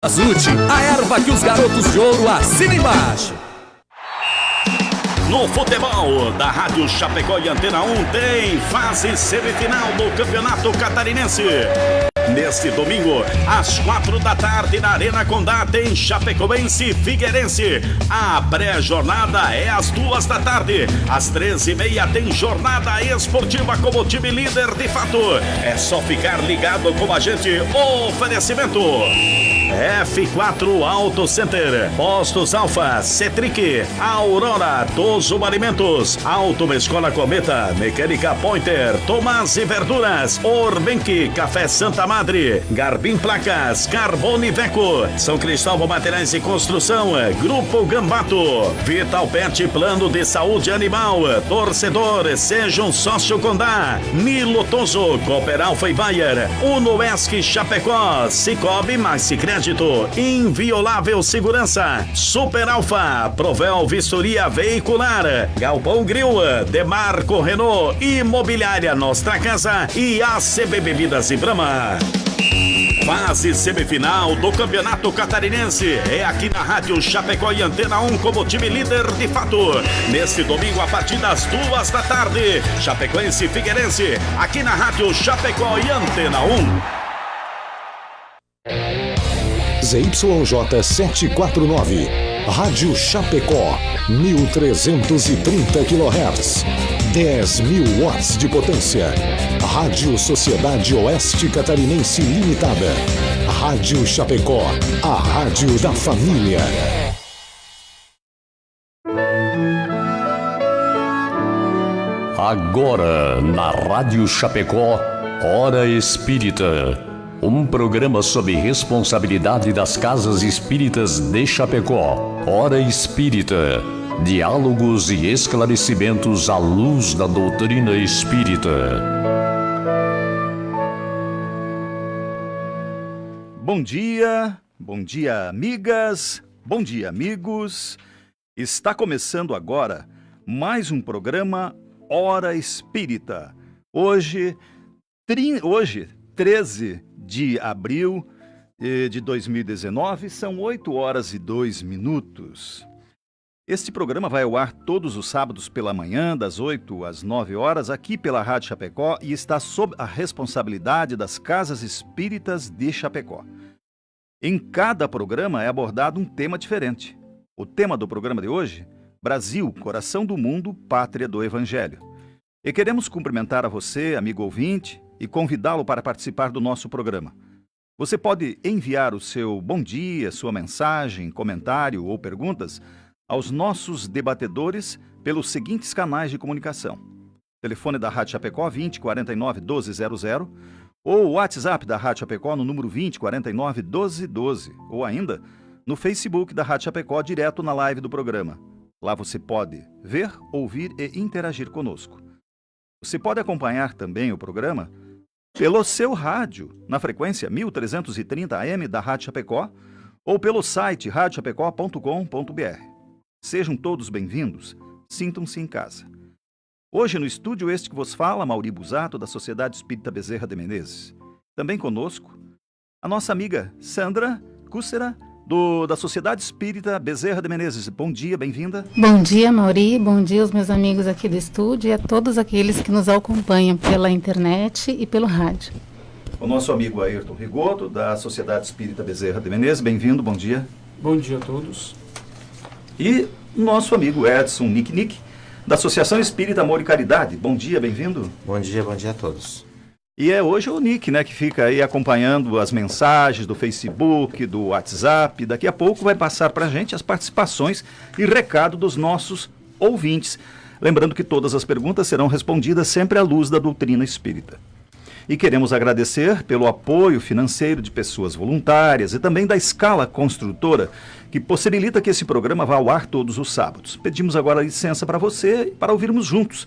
Azute, a erva que os garotos de ouro assinam embaixo. No futebol da Rádio Chapecó e Antena 1 tem fase semifinal do Campeonato Catarinense. Neste domingo, às 4 da tarde, na Arena Condá, tem Chapecoense e Figueirense. A pré-jornada é às 2 da tarde. Às 13h30 tem jornada esportiva como time líder de fato. É só ficar ligado com a gente. Oferecimento F4 Auto Center, Postos Alfa, Cetric, Aurora, Tozo Alimentos, Auto Escola Cometa, Mecânica Pointer, Tomás e Verduras, Orbenc, Café Santa Madre, Garbim Placas, Carbone Veco, São Cristóvão Materiais e Construção, Grupo Gambato, Vital Pet Plano de Saúde Animal, Torcedor, seja um sócio Condá, Nilo Tozo, Cooper Alfa e Bayer, Unoesc Chapecó, Cicobi Maxi Crédito, Inviolável Segurança, Super Alfa, Provel Vistoria Veicular, Galpão Grill, Demarco Renault, Imobiliária Nostra Casa e ACB Bebidas e Brahma. Fase semifinal do Campeonato Catarinense é aqui na Rádio Chapecó e Antena 1 como time líder de fato. Neste domingo, a partir das 2 da tarde, Chapecoense e Figueirense, aqui na Rádio Chapecó e Antena 1. ZYJ 749, Rádio Chapecó, 1330 kHz, 10.000 watts de potência. Rádio Sociedade Oeste Catarinense Limitada. Rádio Chapecó, a rádio da família. Agora, na Rádio Chapecó, Hora Espírita. Um programa sob responsabilidade das Casas Espíritas de Chapecó. Hora Espírita. Diálogos e esclarecimentos à luz da doutrina espírita. Bom dia amigas, bom dia amigos. Está começando agora mais um programa Hora Espírita. Hoje 13 de abril de 2019, são 8 horas e 2 minutos. Este programa vai ao ar todos os sábados pela manhã, das 8 às 9 horas, aqui pela Rádio Chapecó, e está sob a responsabilidade das Casas Espíritas de Chapecó. Em cada programa é abordado um tema diferente. O tema do programa de hoje, Brasil, Coração do Mundo, Pátria do Evangelho. E queremos cumprimentar a você, amigo ouvinte, e convidá-lo para participar do nosso programa. Você pode enviar o seu bom dia, sua mensagem, comentário ou perguntas aos nossos debatedores pelos seguintes canais de comunicação. Telefone da Rádio Chapecó 20 49 12 00 ou o WhatsApp da Rádio Chapecó no número 20 49 12 12 ou ainda no Facebook da Rádio Chapecó direto na live do programa. Lá você pode ver, ouvir e interagir conosco. Você pode acompanhar também o programa pelo seu rádio, na frequência 1330 AM da Rádio Chapecó, ou pelo site radiochapecó.com.br. Sejam todos bem-vindos, sintam-se em casa. Hoje no estúdio este que vos fala, Mauri Busato, da Sociedade Espírita Bezerra de Menezes. Também conosco, a nossa amiga Sandra Cúcera, da Sociedade Espírita Bezerra de Menezes. Bom dia, bem-vinda. Bom dia, Mauri. Bom dia aos meus amigos aqui do estúdio e a todos aqueles que nos acompanham pela internet e pelo rádio. O nosso amigo Ayrton Rigoto, da Sociedade Espírita Bezerra de Menezes. Bem-vindo, bom dia. Bom dia a todos. E o nosso amigo Edson Nick, da Associação Espírita Amor e Caridade. Bom dia, bem-vindo. Bom dia a todos. E é hoje o Nick, que fica aí acompanhando as mensagens do Facebook, do WhatsApp. Daqui a pouco vai passar para a gente as participações e recado dos nossos ouvintes. Lembrando que todas as perguntas serão respondidas sempre à luz da doutrina espírita. E queremos agradecer pelo apoio financeiro de pessoas voluntárias e também da Escala Construtora, que possibilita que esse programa vá ao ar todos os sábados. Pedimos agora licença para você para ouvirmos juntos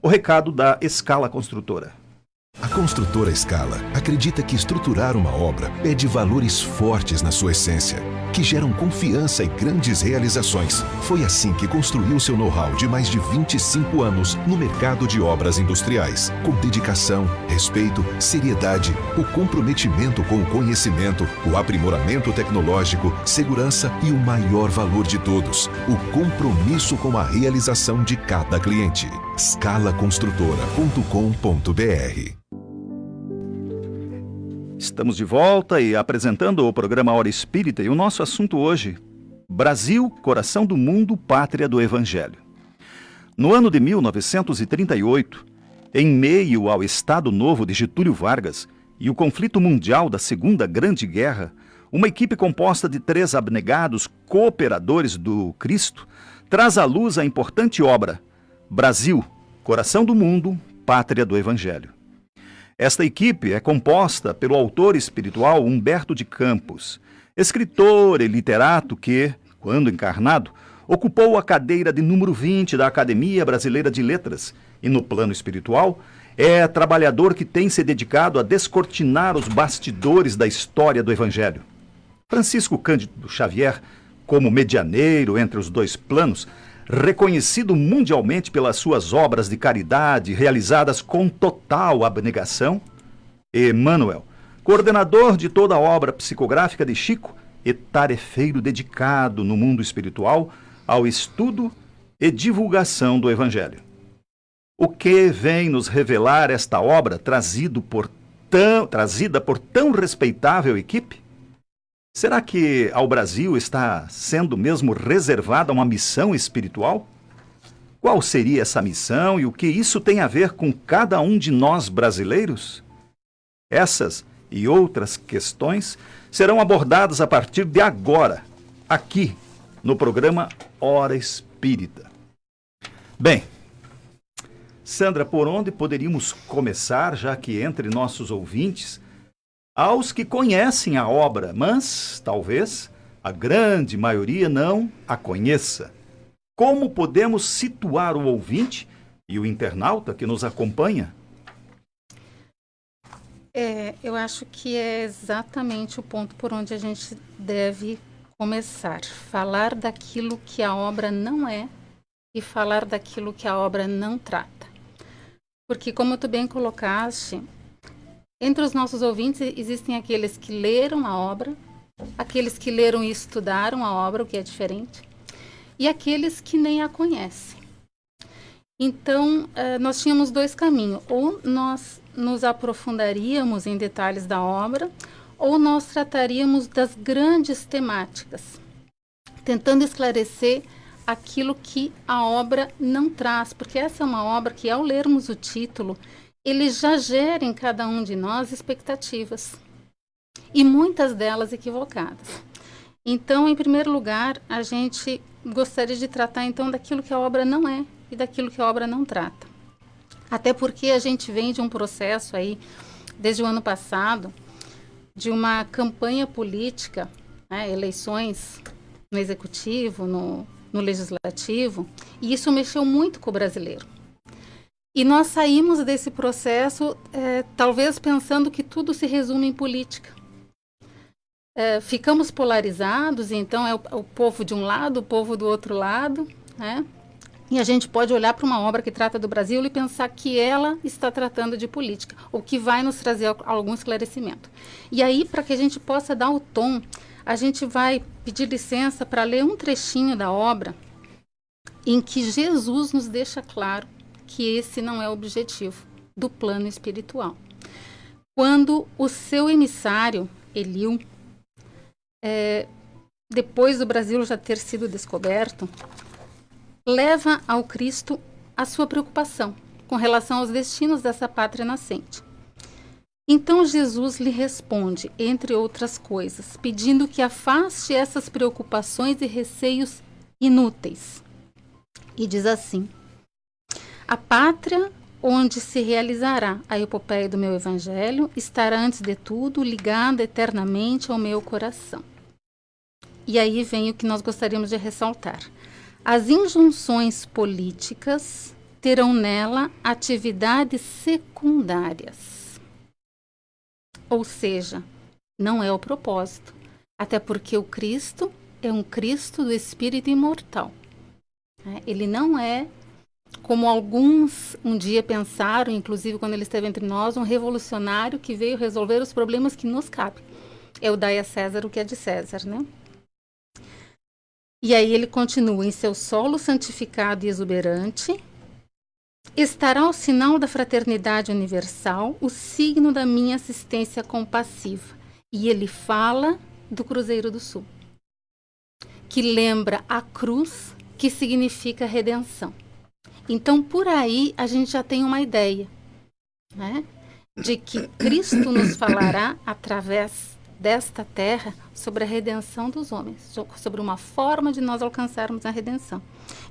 o recado da Escala Construtora. A construtora Scala acredita que estruturar uma obra pede valores fortes na sua essência, que geram confiança e grandes realizações. Foi assim que construiu seu know-how de mais de 25 anos no mercado de obras industriais, com dedicação, respeito, seriedade, o comprometimento com o conhecimento, o aprimoramento tecnológico, segurança e o maior valor de todos, o compromisso com a realização de cada cliente. scalaconstrutora.com.br. Estamos de volta e apresentando o programa Hora Espírita, e o nosso assunto hoje: Brasil, coração do mundo, pátria do Evangelho. No ano de 1938, em meio ao Estado Novo de Getúlio Vargas e o conflito mundial da Segunda Grande Guerra, uma equipe composta de 3 abnegados cooperadores do Cristo traz à luz a importante obra Brasil, coração do mundo, pátria do Evangelho. Esta equipe é composta pelo autor espiritual Humberto de Campos, escritor e literato que, quando encarnado, ocupou a cadeira de número 20 da Academia Brasileira de Letras e, no plano espiritual, é trabalhador que tem se dedicado a descortinar os bastidores da história do Evangelho. Francisco Cândido Xavier, como medianeiro entre os 2 planos, reconhecido mundialmente pelas suas obras de caridade realizadas com total abnegação, e Manuel, coordenador de toda a obra psicográfica de Chico e tarefeiro dedicado no mundo espiritual ao estudo e divulgação do Evangelho. O que vem nos revelar esta obra trazida por tão respeitável equipe? Será que ao Brasil está sendo mesmo reservada uma missão espiritual? Qual seria essa missão e o que isso tem a ver com cada um de nós brasileiros? Essas e outras questões serão abordadas a partir de agora, aqui, no programa Hora Espírita. Bem, Sandra, por onde poderíamos começar, já que entre nossos ouvintes aos que conhecem a obra, mas, talvez, a grande maioria não a conheça? Como podemos situar o ouvinte e o internauta que nos acompanha? Eu acho que é exatamente o ponto por onde a gente deve começar. Falar daquilo que a obra não é e falar daquilo que a obra não trata. Porque, como tu bem colocaste, entre os nossos ouvintes existem aqueles que leram a obra, aqueles que leram e estudaram a obra, o que é diferente, e aqueles que nem a conhecem. Então, nós tínhamos 2 caminhos. Ou nós nos aprofundaríamos em detalhes da obra, ou nós trataríamos das grandes temáticas, tentando esclarecer aquilo que a obra não traz, porque essa é uma obra que, ao lermos o título, ele já gera em cada um de nós expectativas, e muitas delas equivocadas. Então, em primeiro lugar, a gente gostaria de tratar então daquilo que a obra não é e daquilo que a obra não trata. Até porque a gente vem de um processo aí, desde o ano passado, de uma campanha política, né, eleições no executivo, no legislativo, e isso mexeu muito com o brasileiro. E nós saímos desse processo, talvez pensando que tudo se resume em política. Ficamos polarizados, então é o povo de um lado, o povo do outro lado, né? E a gente pode olhar para uma obra que trata do Brasil e pensar que ela está tratando de política, ou que vai nos trazer algum esclarecimento. E aí, para que a gente possa dar o tom, a gente vai pedir licença para ler um trechinho da obra em que Jesus nos deixa claro que esse não é o objetivo do plano espiritual. Quando o seu emissário, Eliu, depois do Brasil já ter sido descoberto, leva ao Cristo a sua preocupação com relação aos destinos dessa pátria nascente. Então Jesus lhe responde, entre outras coisas, pedindo que afaste essas preocupações e receios inúteis. E diz assim: a pátria onde se realizará a epopeia do meu evangelho estará antes de tudo ligada eternamente ao meu coração. E aí vem o que nós gostaríamos de ressaltar. As injunções políticas terão nela atividades secundárias. Ou seja, não é o propósito. Até porque o Cristo é um Cristo do Espírito imortal. Ele não é, como alguns um dia pensaram, inclusive quando ele esteve entre nós, um revolucionário que veio resolver os problemas que nos cabem. É o dai a César o que é de César, né? E aí ele continua: em seu solo santificado e exuberante, estará o sinal da fraternidade universal, o signo da minha assistência compassiva. E ele fala do Cruzeiro do Sul, que lembra a cruz, que significa redenção. Então, por aí, a gente já tem uma ideia, né, de que Cristo nos falará, através desta terra, sobre a redenção dos homens, sobre uma forma de nós alcançarmos a redenção.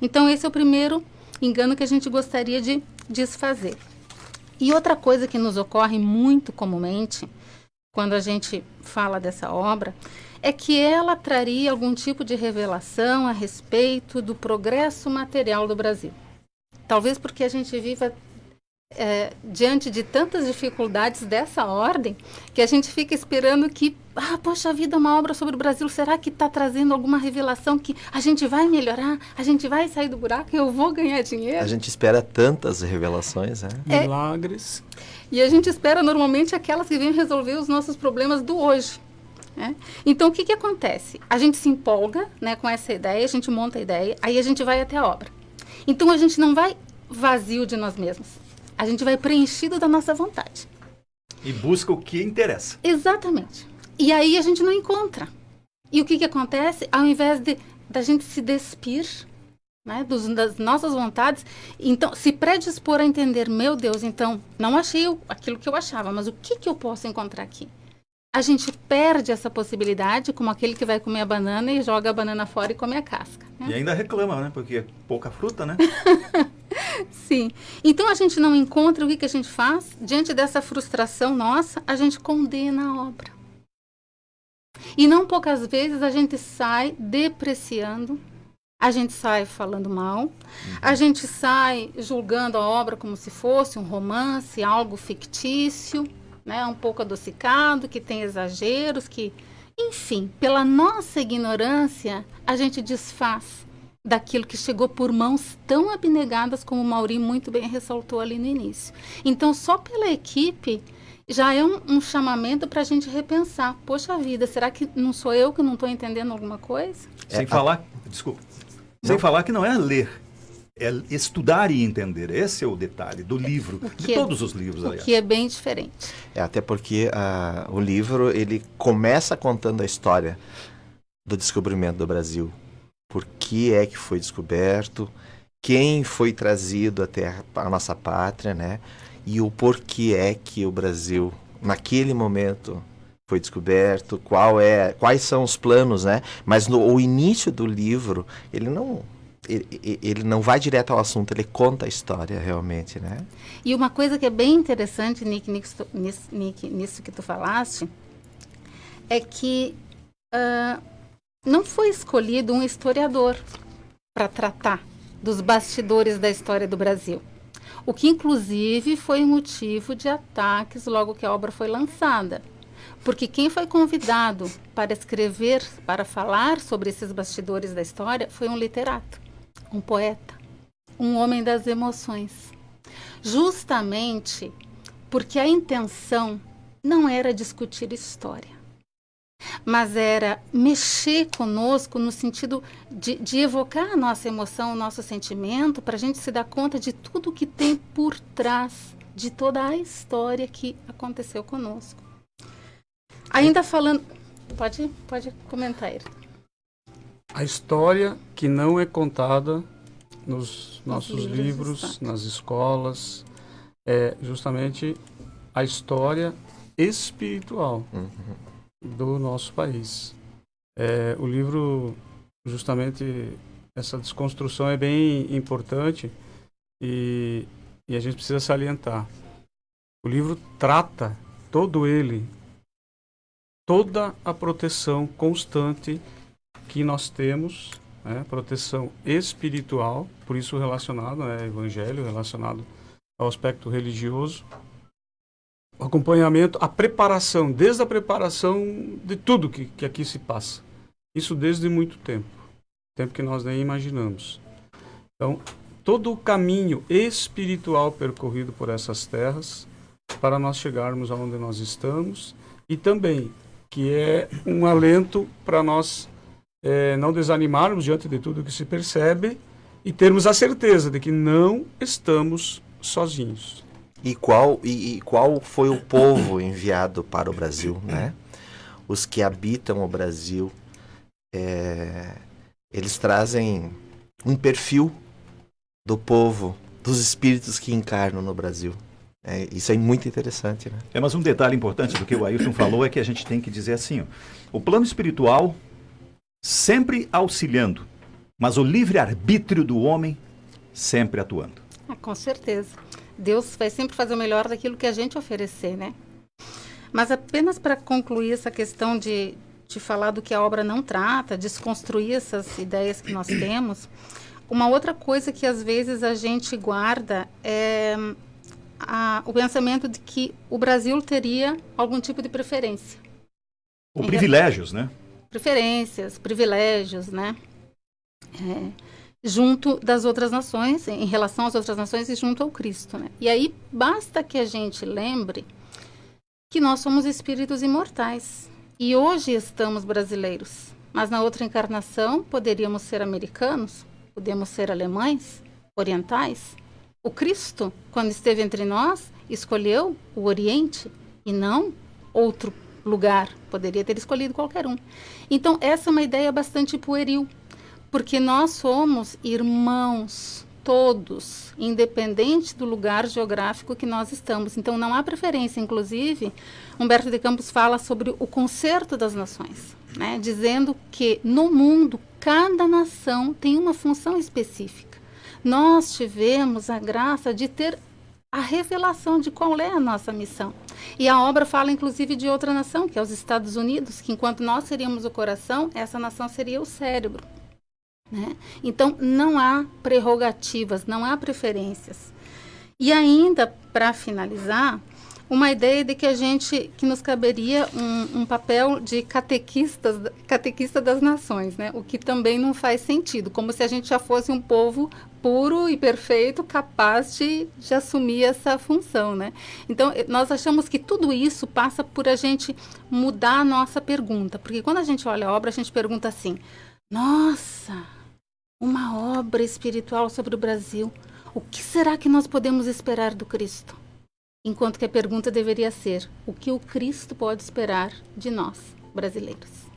Então, esse é o primeiro engano que a gente gostaria de desfazer. E outra coisa que nos ocorre muito comumente, quando a gente fala dessa obra, é que ela traria algum tipo de revelação a respeito do progresso material do Brasil. Talvez porque a gente viva diante de tantas dificuldades dessa ordem, que a gente fica esperando que, poxa vida, uma obra sobre o Brasil, será que está trazendo alguma revelação que a gente vai melhorar, a gente vai sair do buraco e eu vou ganhar dinheiro? A gente espera tantas revelações, né? Milagres. E a gente espera normalmente aquelas que vêm resolver os nossos problemas do hoje. Né? Então, o que acontece? A gente se empolga, né, com essa ideia, a gente monta a ideia, aí a gente vai até a obra. Então, a gente não vai vazio de nós mesmos. A gente vai preenchido da nossa vontade. E busca o que interessa. Exatamente. E aí a gente não encontra. E o que acontece? Ao invés da gente se despir, né, das nossas vontades, então se predispor a entender, meu Deus, então não achei aquilo que eu achava, mas o que eu posso encontrar aqui? A gente perde essa possibilidade, como aquele que vai comer a banana e joga a banana fora e come a casca. Né? E ainda reclama, né? Porque é pouca fruta, né? Sim. Então a gente não encontra, o que a gente faz? Diante dessa frustração nossa, a gente condena a obra. E não poucas vezes a gente sai depreciando, a gente sai falando mal, a gente sai julgando a obra como se fosse um romance, algo fictício, né, um pouco adocicado, que tem exageros, que, enfim, pela nossa ignorância, a gente desfaz daquilo que chegou por mãos tão abnegadas, como o Mauri muito bem ressaltou ali no início. Então, só pela equipe, já é um chamamento para a gente repensar. Poxa vida, será que não sou eu que não estou entendendo alguma coisa? Sem falar, desculpa, sem falar que não é ler, é estudar e entender. Esse é o detalhe do livro, de todos os livros, aliás. O que é bem diferente. Até porque o livro, ele começa contando a história do descobrimento do Brasil. Por que é que foi descoberto, quem foi trazido até a nossa pátria, né? E o porquê é que o Brasil, naquele momento, foi descoberto, quais são os planos, né? Mas o início do livro, ele não vai direto ao assunto, ele conta a história realmente, né? E uma coisa que é bem interessante, Nick, nisso que tu falaste, é que não foi escolhido um historiador para tratar dos bastidores da história do Brasil. O que, inclusive, foi motivo de ataques logo que a obra foi lançada. Porque quem foi convidado para escrever, para falar sobre esses bastidores da história, foi um literato, um poeta, um homem das emoções. Justamente porque a intenção não era discutir história, mas era mexer conosco no sentido de evocar a nossa emoção, o nosso sentimento, para a gente se dar conta de tudo que tem por trás de toda a história que aconteceu conosco. Ainda falando... Pode comentar, ele. A história que não é contada nos nossos livros, nas escolas, é justamente a história espiritual do nosso país. O livro, justamente, essa desconstrução é bem importante e a gente precisa salientar. O livro trata toda a proteção constante que nós temos, né? Proteção espiritual, por isso relacionado, né, evangelho, relacionado ao aspecto religioso, o acompanhamento, a preparação, desde a preparação de tudo que aqui se passa. Isso desde muito tempo que nós nem imaginamos. Então, todo o caminho espiritual percorrido por essas terras para nós chegarmos aonde nós estamos, e também que é um alento para nós não desanimarmos diante de tudo que se percebe e termos a certeza de que não estamos sozinhos. E qual foi o povo enviado para o Brasil, né? Os que habitam o Brasil, eles trazem um perfil do povo, dos espíritos que encarnam no Brasil. Isso é muito interessante, né? Mas um detalhe importante do que o Ailton falou é que a gente tem que dizer assim, ó, o plano espiritual sempre auxiliando, mas o livre-arbítrio do homem sempre atuando. Com certeza. Deus vai sempre fazer o melhor daquilo que a gente oferecer, né? Mas apenas para concluir essa questão de falar do que a obra não trata, desconstruir essas ideias que nós temos, uma outra coisa que às vezes a gente guarda é o pensamento de que o Brasil teria algum tipo de preferência. Ou privilégios, né? Privilégios, né? Junto das outras nações, em relação às outras nações e junto ao Cristo, né? E aí basta que a gente lembre que nós somos espíritos imortais. E hoje estamos brasileiros, mas na outra encarnação poderíamos ser americanos, podemos ser alemães, orientais. O Cristo, quando esteve entre nós, escolheu o Oriente e não outro lugar. Poderia ter escolhido qualquer um. Então, essa é uma ideia bastante pueril, porque nós somos irmãos, todos, independente do lugar geográfico que nós estamos. Então, não há preferência. Inclusive, Humberto de Campos fala sobre o concerto das nações, né? Dizendo que no mundo, cada nação tem uma função específica. Nós tivemos a graça de ter a revelação de qual é a nossa missão. E a obra fala, inclusive, de outra nação, que é os Estados Unidos, que enquanto nós seríamos o coração, essa nação seria o cérebro, né? Então, não há prerrogativas, não há preferências. E ainda, para finalizar, uma ideia de que nos caberia um papel de catequista das nações, né? O que também não faz sentido, como se a gente já fosse um povo puro e perfeito, capaz de assumir essa função, né? Então, nós achamos que tudo isso passa por a gente mudar a nossa pergunta, porque quando a gente olha a obra, a gente pergunta assim: nossa, uma obra espiritual sobre o Brasil, o que será que nós podemos esperar do Cristo? Enquanto que a pergunta deveria ser: o que o Cristo pode esperar de nós, brasileiros?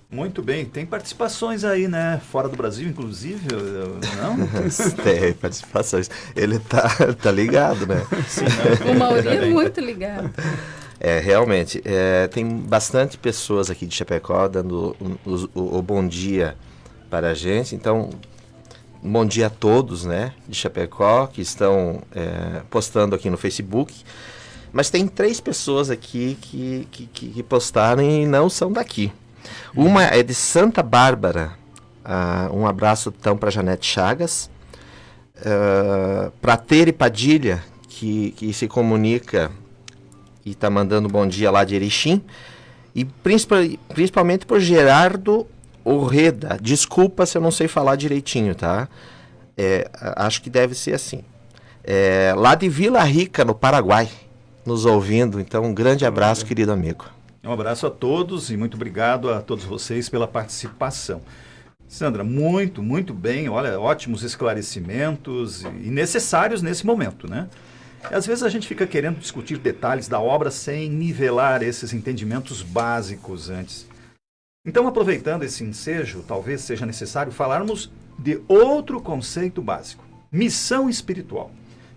Muito bem. Tem participações aí, né? Fora do Brasil, inclusive, não? Tem participações. Ele tá ligado, né? Sim, O Mauri é muito ligado. Realmente. Tem bastante pessoas aqui de Chapecó dando o bom dia para a gente. Então, bom dia a todos, né, de Chapecó, que estão postando aqui no Facebook. Mas tem 3 pessoas aqui que postaram e não são daqui. Uma é de Santa Bárbara. Um abraço então para Janete Chagas. Para Tere Padilha, que se comunica e está mandando bom dia lá de Erechim. E principalmente por Gerardo Orreda. Desculpa se eu não sei falar direitinho, tá? Acho que deve ser assim. Lá de Vila Rica, no Paraguai, nos ouvindo. Então, um grande abraço, querido amigo. Um abraço a todos e muito obrigado a todos vocês pela participação. Sandra, muito, muito bem. Olha, ótimos esclarecimentos e necessários nesse momento, né? Às vezes a gente fica querendo discutir detalhes da obra sem nivelar esses entendimentos básicos antes. Então, aproveitando esse ensejo, talvez seja necessário falarmos de outro conceito básico: missão espiritual,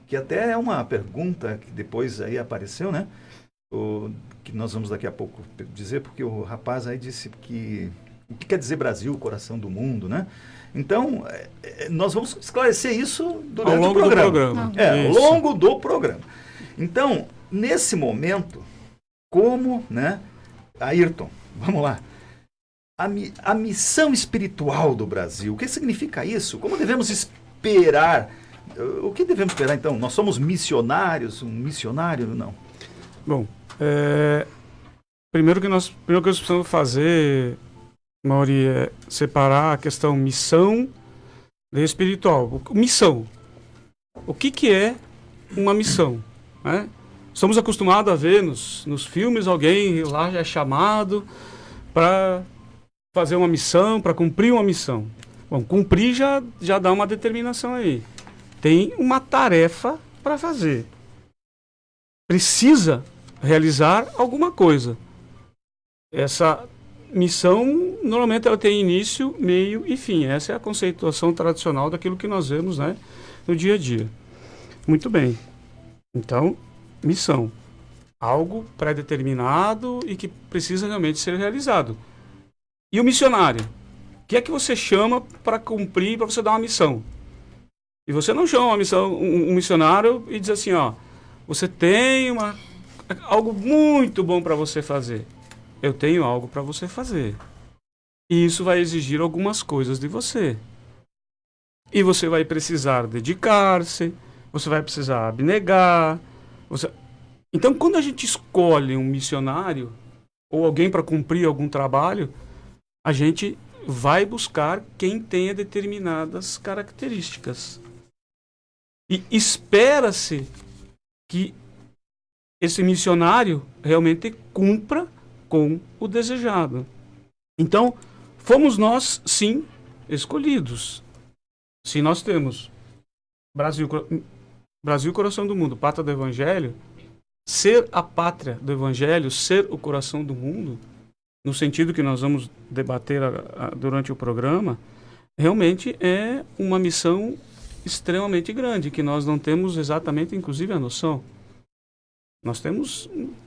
que até é uma pergunta que depois aí apareceu, né? Que nós vamos daqui a pouco dizer, porque o rapaz aí disse que o que quer dizer Brasil, coração do mundo, né? Então, nós vamos esclarecer isso durante o programa. Ao longo do programa. Então, nesse momento, como, né, Ayrton, vamos lá, a missão espiritual do Brasil, o que significa isso? Como devemos esperar O que devemos esperar, então? Nós somos missionários? Um missionário? Não. Bom, primeiro que nós precisamos fazer, Mauri, é separar a questão missão e espiritual. Missão. O que é uma missão? Né? Estamos acostumados a ver nos filmes alguém lá já é chamado para fazer uma missão, para cumprir uma missão. Bom, cumprir já dá uma determinação aí. Tem uma tarefa para fazer. Precisa realizar alguma coisa. Essa missão, normalmente, ela tem início, meio e fim. Essa é a conceituação tradicional daquilo que nós vemos, né, no dia a dia. Muito bem. Então, missão. Algo pré-determinado e que precisa realmente ser realizado. E o missionário? O que é que você chama para cumprir, para você dar uma missão? E você não chama um missionário e diz assim, ó, você tem algo muito bom para você fazer. Eu tenho algo para você fazer. E isso vai exigir algumas coisas de você. E você vai precisar dedicar-se, você vai precisar abnegar. Então, quando a gente escolhe um missionário ou alguém para cumprir algum trabalho, a gente vai buscar quem tenha determinadas características. E espera-se que esse missionário realmente cumpra com o desejado. Então, fomos nós, sim, escolhidos. Se nós temos Brasil, coração do mundo, pátria do Evangelho, ser a pátria do Evangelho, ser o coração do mundo, no sentido que nós vamos debater durante o programa, realmente é uma missão extremamente grande, que nós não temos exatamente, inclusive, a noção. Nós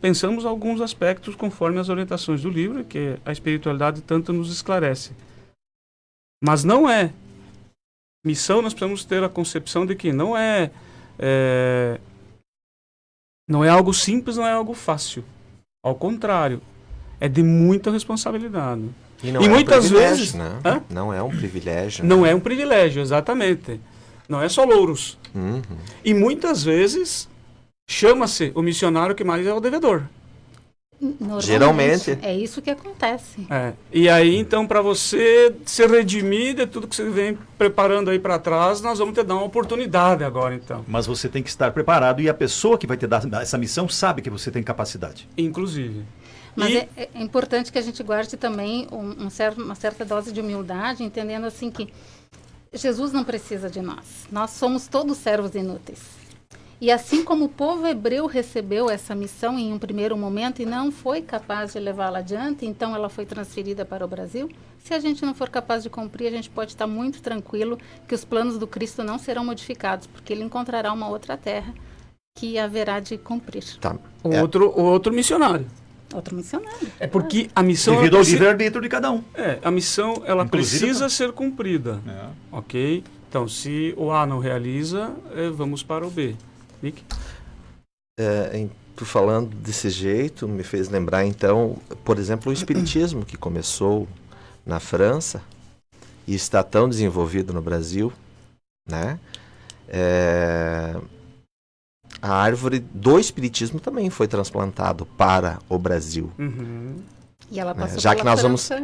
pensamos alguns aspectos conforme as orientações do livro, que a espiritualidade tanto nos esclarece. Mas não é. Missão, nós precisamos ter a concepção de que não é algo simples, não é algo fácil. Ao contrário, é de muita responsabilidade. E não e é muitas um privilégio, vezes, né? Hã? Não é um privilégio. Não é um privilégio, exatamente. Não é só louros. Uhum. E muitas vezes chama-se o missionário que mais é o devedor. Geralmente. É isso que acontece. E aí, então, para você se redimir de tudo que você vem preparando aí para trás, nós vamos te dar uma oportunidade agora, então. Mas você tem que estar preparado e a pessoa que vai te dar essa missão sabe que você tem capacidade. Inclusive. Mas é importante que a gente guarde também uma certa dose de humildade, entendendo assim que Jesus não precisa de nós. Nós somos todos servos inúteis. E assim como o povo hebreu recebeu essa missão em um primeiro momento e não foi capaz de levá-la adiante, então ela foi transferida para o Brasil, se a gente não for capaz de cumprir, a gente pode estar muito tranquilo que os planos do Cristo não serão modificados, porque ele encontrará uma outra terra que haverá de cumprir. Tá. Outro missionário. Outro missionário. É porque a missão... Devido ao livre-arbítrio de cada um. A missão, ela Inclusive, precisa ser cumprida. Ok? Então, se o A não realiza, vamos para o B. Nick? Tu falando desse jeito, me fez lembrar, então, por exemplo, o Espiritismo, que começou na França e está tão desenvolvido no Brasil, né? A árvore do Espiritismo também foi transplantado para o Brasil. Uhum. E ela passou Já que nós França,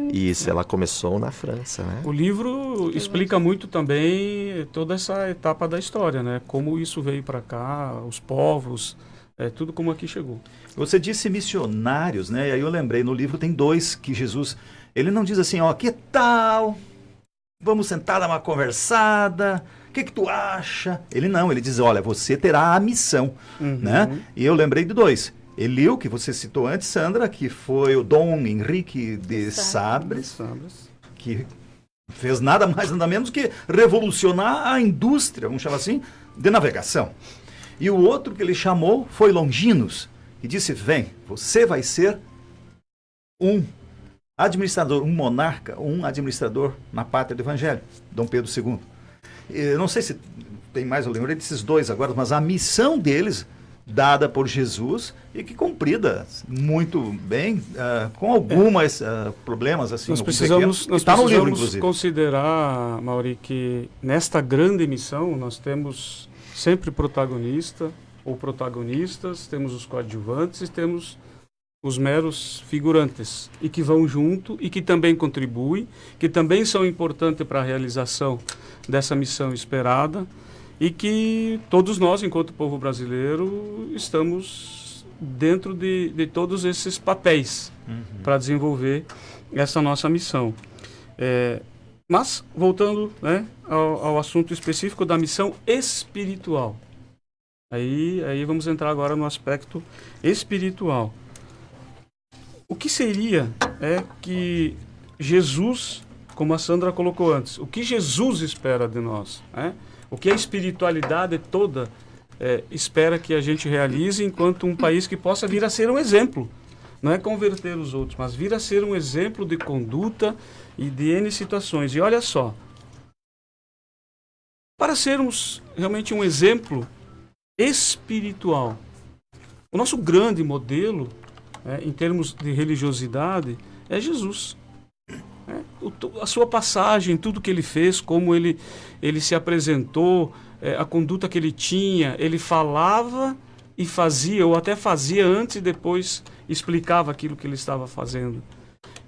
ela começou na França, né? O livro explica muito também toda essa etapa da história, né? Como isso veio para cá, os povos, tudo como aqui chegou. Você disse missionários, né? E aí eu lembrei, no livro tem dois que Jesus, ele não diz assim, ó, que tal? Vamos sentar, dar uma conversada, o que tu acha? Ele diz, olha, você terá a missão, né? E eu lembrei de dois. Eliu, que você citou antes, Sandra, que foi o Dom Henrique de Sabres, que fez nada mais, nada menos que revolucionar a indústria, vamos chamar assim, de navegação. E o outro que ele chamou foi Longinos, que disse, vem, você vai ser um administrador, um monarca, um administrador na pátria do Evangelho, Dom Pedro II. Eu não sei se tem mais, eu lembrei desses dois agora, mas a missão deles, dada por Jesus e que cumprida muito bem, com algumas problemas assim. Nós precisamos no livro, inclusive. Considerar, Mauri, que nesta grande missão nós temos sempre protagonista ou protagonistas, temos os coadjuvantes e temos os meros figurantes, e que vão junto e que também contribuem, que também são importantes para a realização dessa missão esperada, e que todos nós, enquanto povo brasileiro, estamos dentro de todos esses papéis para desenvolver essa nossa missão. Mas, voltando, né, ao assunto específico da missão espiritual. Aí vamos entrar agora no aspecto espiritual. O que seria que Jesus, como a Sandra colocou antes, o que Jesus espera de nós? O que a espiritualidade toda espera que a gente realize enquanto um país que possa vir a ser um exemplo? Não é converter os outros, mas vir a ser um exemplo de conduta e de N situações. E olha só, para sermos realmente um exemplo espiritual, o nosso grande modelo, em termos de religiosidade, é Jesus. A sua passagem, tudo que ele fez, como ele se apresentou, a conduta que ele tinha, ele falava e fazia, ou até fazia antes e depois explicava aquilo que ele estava fazendo.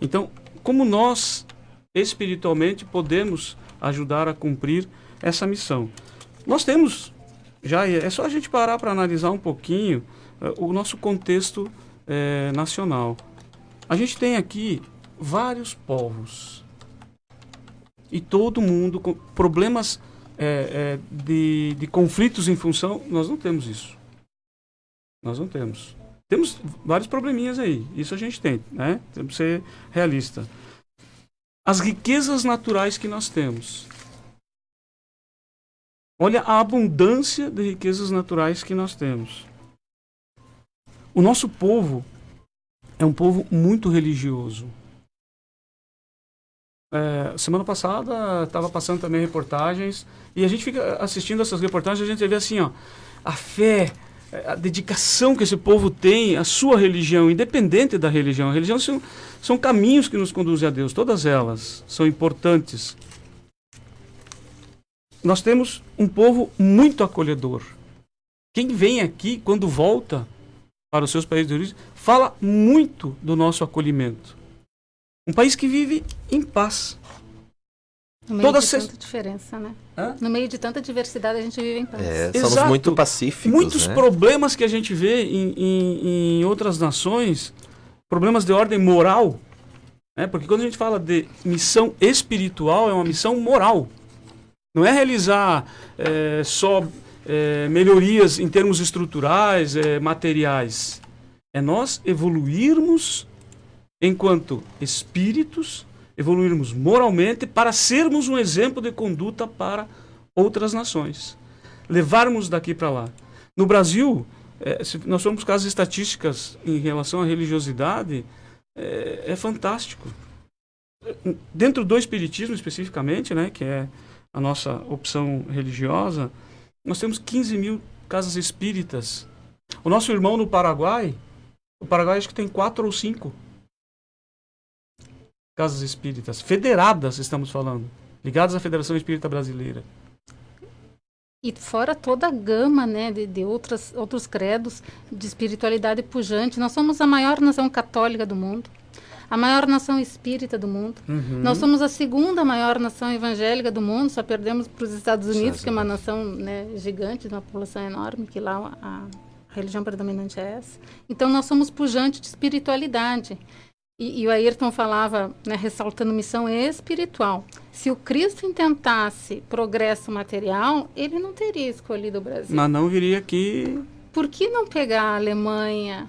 Então, como nós, espiritualmente, podemos ajudar a cumprir essa missão? Nós temos, já é só a gente parar para analisar um pouquinho o nosso contexto nacional. A gente tem aqui vários povos e todo mundo com problemas de conflitos em função. Nós não temos isso. Nós não temos. Temos vários probleminhas aí. Isso a gente tem, né? Temos que ser realista. As riquezas naturais que nós temos. Olha a abundância de riquezas naturais que nós temos. O nosso povo é um povo muito religioso. Semana passada estava passando também reportagens e a gente fica assistindo essas reportagens, a gente vê assim, a fé, a dedicação que esse povo tem à sua religião, independente da religião. A religião são caminhos que nos conduzem a Deus, todas elas são importantes. Nós temos um povo muito acolhedor. Quem vem aqui, quando volta para os seus países de origem, fala muito do nosso acolhimento. Um país que vive em paz. No meio de tanta diferença, né? No meio de tanta diversidade, a gente vive em paz. Somos muito pacíficos. Muitos problemas que a gente vê em outras nações, problemas de ordem moral, porque quando a gente fala de missão espiritual, é uma missão moral. Não é realizar só melhorias em termos estruturais, materiais. É nós evoluirmos enquanto espíritos, evoluirmos moralmente para sermos um exemplo de conduta para outras nações. Levarmos daqui para lá. No Brasil, se nós formos buscar as estatísticas em relação à religiosidade, é fantástico. Dentro do espiritismo especificamente, que é a nossa opção religiosa, nós temos 15 mil casas espíritas. O nosso irmão no Paraguai, acho que tem 4 ou 5 casas espíritas, federadas, estamos falando, ligadas à Federação Espírita Brasileira. E fora toda a gama, de outros credos de espiritualidade pujante. Nós somos a maior nação católica do mundo, a maior nação espírita do mundo. Nós somos a segunda maior nação evangélica do mundo, só perdemos para os Estados Unidos, que é uma nação gigante, de uma população enorme, que lá a religião predominante é essa. Então, nós somos pujantes de espiritualidade. E o Ayrton falava, ressaltando missão espiritual. Se o Cristo intentasse progresso material, ele não teria escolhido o Brasil. Mas não viria aqui... Por que não pegar a Alemanha?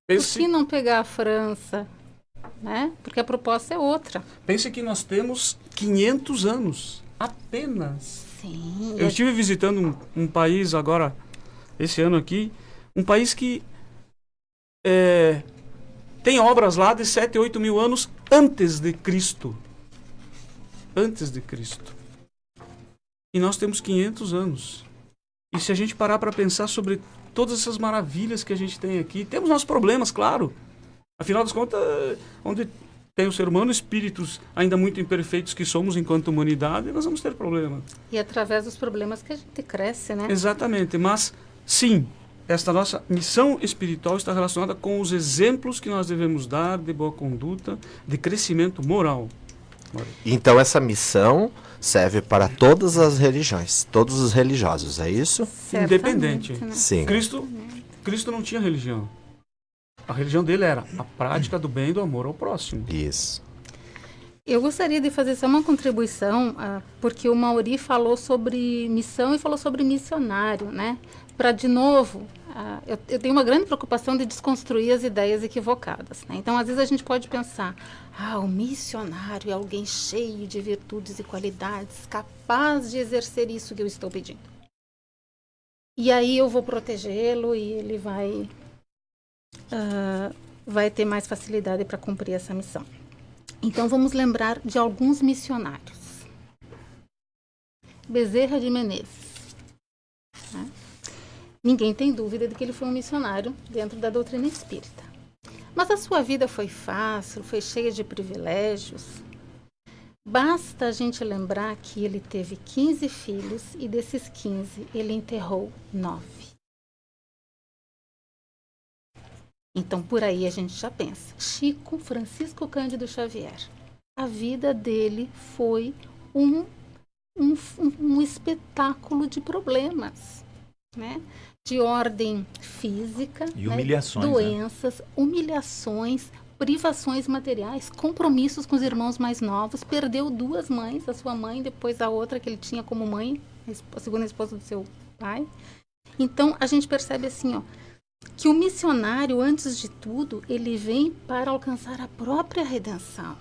Por que não pegar a França? Porque a proposta é outra. Pense que nós temos 500 anos, apenas. Sim. Eu estive visitando um país agora, esse ano aqui, um país que tem obras lá de 7, 8 mil anos antes de Cristo. Antes de Cristo. E nós temos 500 anos. E se a gente parar para pensar sobre todas essas maravilhas que a gente tem aqui, temos nossos problemas, claro. Afinal das contas, onde tem o ser humano, espíritos ainda muito imperfeitos que somos enquanto humanidade, nós vamos ter problema. E é através dos problemas que a gente cresce, né? Exatamente, mas sim, esta nossa missão espiritual está relacionada com os exemplos que nós devemos dar de boa conduta, de crescimento moral. Então essa missão serve para todas as religiões, todos os religiosos, é isso? Certamente, Independente. né? Sim. Cristo não tinha religião. A religião dele era a prática do bem e do amor ao próximo. Isso. Eu gostaria de fazer só uma contribuição, porque o Mauri falou sobre missão e falou sobre missionário, né? Para, de novo, eu tenho uma grande preocupação de desconstruir as ideias equivocadas, né? Então, às vezes a gente pode pensar, o missionário é alguém cheio de virtudes e qualidades, capaz de exercer isso que eu estou pedindo. E aí eu vou protegê-lo e ele vai ter mais facilidade para cumprir essa missão. Então, vamos lembrar de alguns missionários. Bezerra de Menezes. Né? Ninguém tem dúvida de que ele foi um missionário dentro da doutrina espírita. Mas a sua vida foi fácil, foi cheia de privilégios. Basta a gente lembrar que ele teve 15 filhos e desses 15 ele enterrou 9. Então, por aí a gente já pensa. Chico Francisco Cândido Xavier. A vida dele foi um espetáculo de problemas, né? De ordem física, E humilhações, doenças, humilhações, privações materiais, compromissos com os irmãos mais novos. Perdeu 2 mães, a sua mãe, depois a outra que ele tinha como mãe, a segunda esposa do seu pai. Então, a gente percebe assim, que o missionário, antes de tudo, ele vem para alcançar a própria redenção.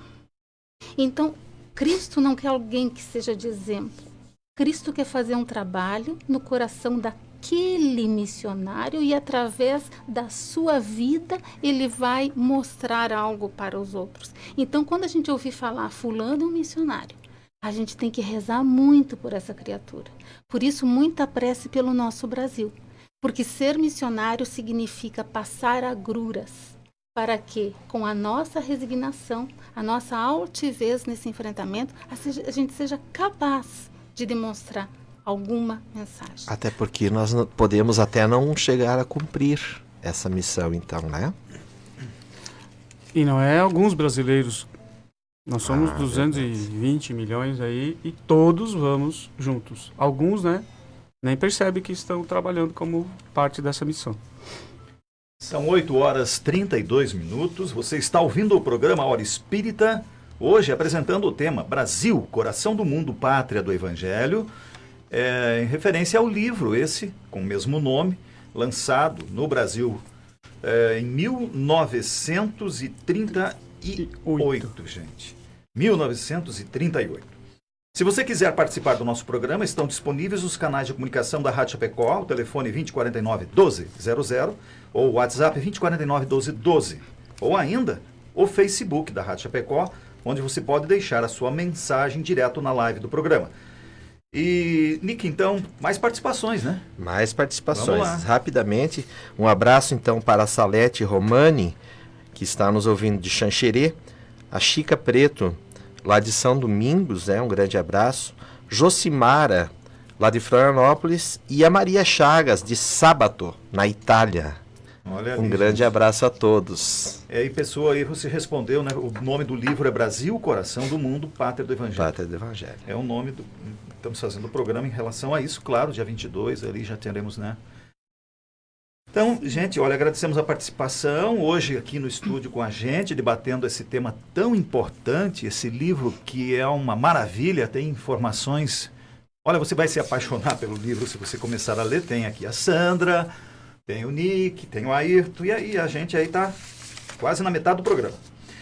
Então, Cristo não quer alguém que seja de exemplo. Cristo quer fazer um trabalho no coração daquele missionário e, através da sua vida, ele vai mostrar algo para os outros. Então, quando a gente ouvir falar fulano é um missionário, a gente tem que rezar muito por essa criatura. Por isso, muita prece pelo nosso Brasil. Porque ser missionário significa passar agruras para que, com a nossa resignação, a nossa altivez nesse enfrentamento, a gente seja capaz de demonstrar alguma mensagem. Até porque nós podemos até não chegar a cumprir essa missão, então, né? E não é alguns brasileiros. Nós somos 220 milhões aí e todos vamos juntos. Alguns, né? Nem percebe que estão trabalhando como parte dessa missão. São 8h32. Você está ouvindo o programa Hora Espírita, hoje apresentando o tema Brasil, Coração do Mundo, Pátria do Evangelho, em referência ao livro esse, com o mesmo nome, lançado no Brasil em 1938, gente. 1938. Se você quiser participar do nosso programa, estão disponíveis os canais de comunicação da Rádio Chapecó, o telefone 2049-1200, ou o WhatsApp 2049-1212, ou ainda o Facebook da Rádio Chapecó, onde você pode deixar a sua mensagem direto na live do programa. E, Nick, então, mais participações, né? Mais participações. Rapidamente, um abraço então para a Salete Romani, que está nos ouvindo de Xanxerê, a Chica Preto, lá de São Domingos, um grande abraço. Josimara, lá de Florianópolis, e a Maria Chagas, de Sábato, na Itália. Olha ali, um grande abraço a todos. E pessoa, aí você respondeu, né? O nome do livro é Brasil, Coração do Mundo, Pátria do Evangelho. Pátria do Evangelho. É o nome do... Estamos fazendo o programa em relação a isso, claro, dia 22, ali já teremos, né? Então, gente, olha, agradecemos a participação hoje aqui no estúdio com a gente, debatendo esse tema tão importante, esse livro que é uma maravilha, tem informações... Olha, você vai se apaixonar pelo livro se você começar a ler. Tem aqui a Sandra, tem o Nick, tem o Ayrton, e aí a gente aí está quase na metade do programa.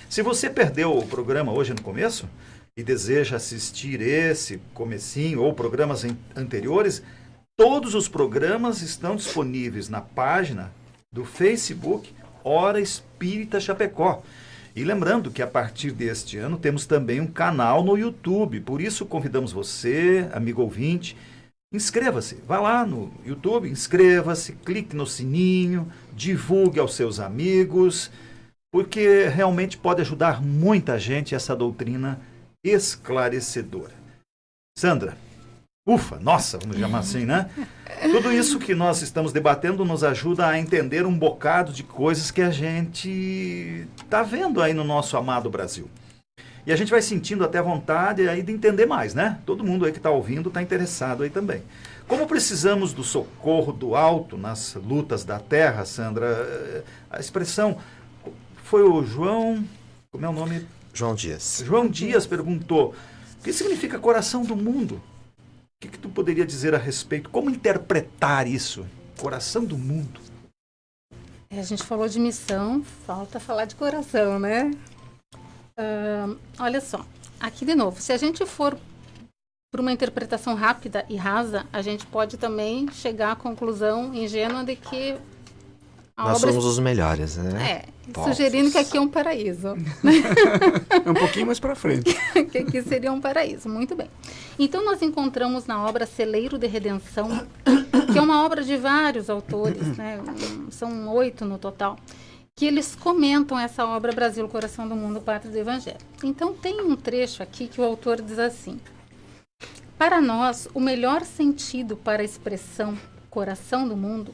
Se você perdeu o programa hoje no começo e deseja assistir esse comecinho ou programas anteriores... Todos os programas estão disponíveis na página do Facebook Hora Espírita Chapecó. E lembrando que a partir deste ano temos também um canal no YouTube. Por isso convidamos você, amigo ouvinte, inscreva-se. Vá lá no YouTube, inscreva-se, clique no sininho, divulgue aos seus amigos. porque realmente pode ajudar muita gente essa doutrina esclarecedora. Sandra, ufa, nossa, vamos chamar assim, né? Tudo isso que nós estamos debatendo nos ajuda a entender um bocado de coisas que a gente está vendo aí no nosso amado Brasil. E a gente vai sentindo até a vontade aí de entender mais, né? Todo mundo aí que está ouvindo está interessado aí também. Como precisamos do socorro do alto nas lutas da terra, Sandra, a expressão foi o João... Como é o nome? João Dias. João Dias perguntou, o que significa coração do mundo? O que tu poderia dizer a respeito? Como interpretar isso? Coração do mundo. A gente falou de missão, falta falar de coração, né? Olha só, aqui de novo, se a gente for por uma interpretação rápida e rasa, a gente pode também chegar à conclusão ingênua de que nós somos os melhores, né? Sugerindo que aqui é um paraíso. É um pouquinho mais para frente. Que aqui seria um paraíso, muito bem. Então nós encontramos na obra Celeiro de Redenção, que é uma obra de vários autores, né? São 8 no total, que eles comentam essa obra Brasil, Coração do Mundo, Pátria do Evangelho. Então tem um trecho aqui que o autor diz assim: para nós, o melhor sentido para a expressão coração do mundo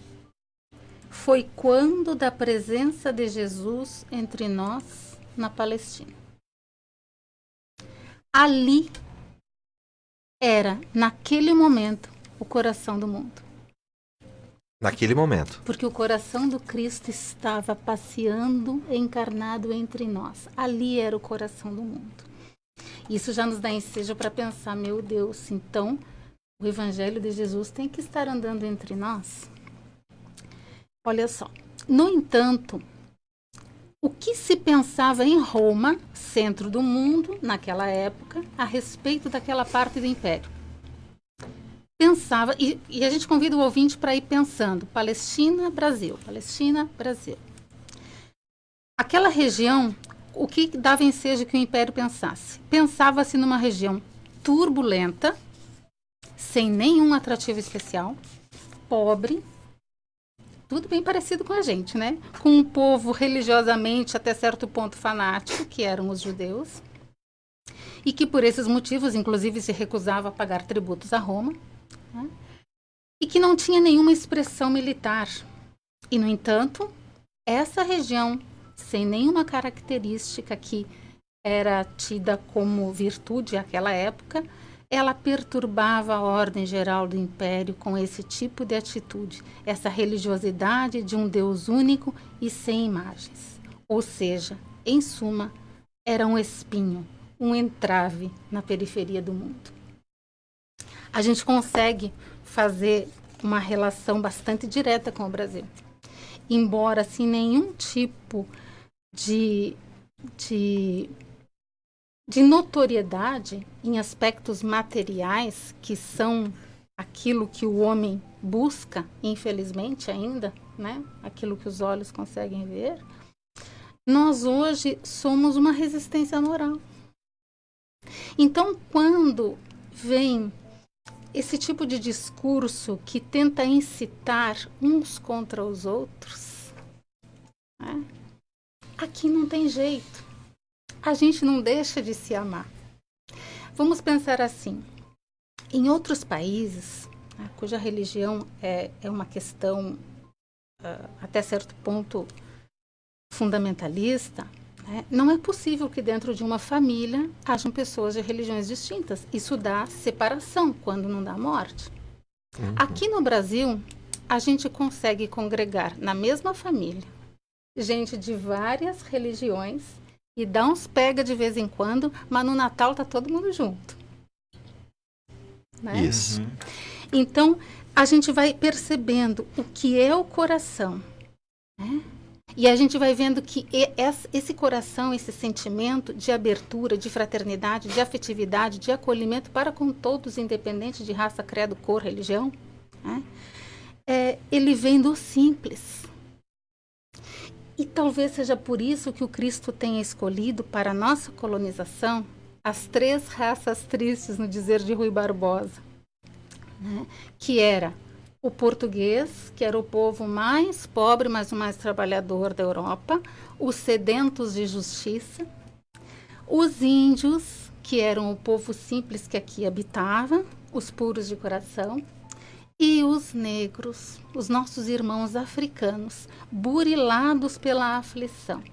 foi quando da presença de Jesus entre nós na Palestina. Ali era, naquele momento, o coração do mundo. Naquele momento. Porque o coração do Cristo estava passeando, encarnado entre nós. Ali era o coração do mundo. Isso já nos dá ensejo para pensar, meu Deus, então o Evangelho de Jesus tem que estar andando entre nós? Olha só, no entanto, o que se pensava em Roma, centro do mundo, naquela época, a respeito daquela parte do Império? Pensava, e a gente convida o ouvinte para ir pensando, Palestina, Brasil, Palestina, Brasil. Aquela região, o que dava ensejo que o Império pensasse? Pensava-se numa região turbulenta, sem nenhum atrativo especial, pobre, tudo bem parecido com a gente, né? Com um povo religiosamente até certo ponto fanático, que eram os judeus, e que por esses motivos, inclusive, se recusava a pagar tributos a Roma, né? E que não tinha nenhuma expressão militar. E, no entanto, essa região, sem nenhuma característica que era tida como virtude naquela época, ela perturbava a ordem geral do Império com esse tipo de atitude, essa religiosidade de um Deus único e sem imagens. Ou seja, em suma, era um espinho, um entrave na periferia do mundo. A gente consegue fazer uma relação bastante direta com o Brasil, embora sem nenhum tipo de notoriedade em aspectos materiais, que são aquilo que o homem busca, infelizmente ainda, né? Aquilo que os olhos conseguem ver. Nós hoje somos uma resistência moral. Então, quando vem esse tipo de discurso que tenta incitar uns contra os outros, né? Aqui não tem jeito. A gente não deixa de se amar. Vamos pensar assim, em outros países, né, cuja religião é uma questão, até certo ponto, fundamentalista, né, não é possível que dentro de uma família hajam pessoas de religiões distintas. Isso dá separação, quando não dá morte. Uhum. Aqui no Brasil, a gente consegue congregar na mesma família gente de várias religiões, e dá uns pega de vez em quando, mas no Natal tá todo mundo junto. Né? Isso. Então, a gente vai percebendo o que é o coração, né? E a gente vai vendo que esse coração, esse sentimento de abertura, de fraternidade, de afetividade, de acolhimento para com todos, independente de raça, credo, cor, religião, né? Ele vem do simples. E talvez seja por isso que o Cristo tenha escolhido para a nossa colonização as 3 raças tristes, no dizer de Rui Barbosa, né? Que era o português, que era o povo mais pobre, mas o mais trabalhador da Europa, os sedentos de justiça, os índios, que eram o povo simples que aqui habitava, os puros de coração, e os negros, os nossos irmãos africanos, burilados pela aflição.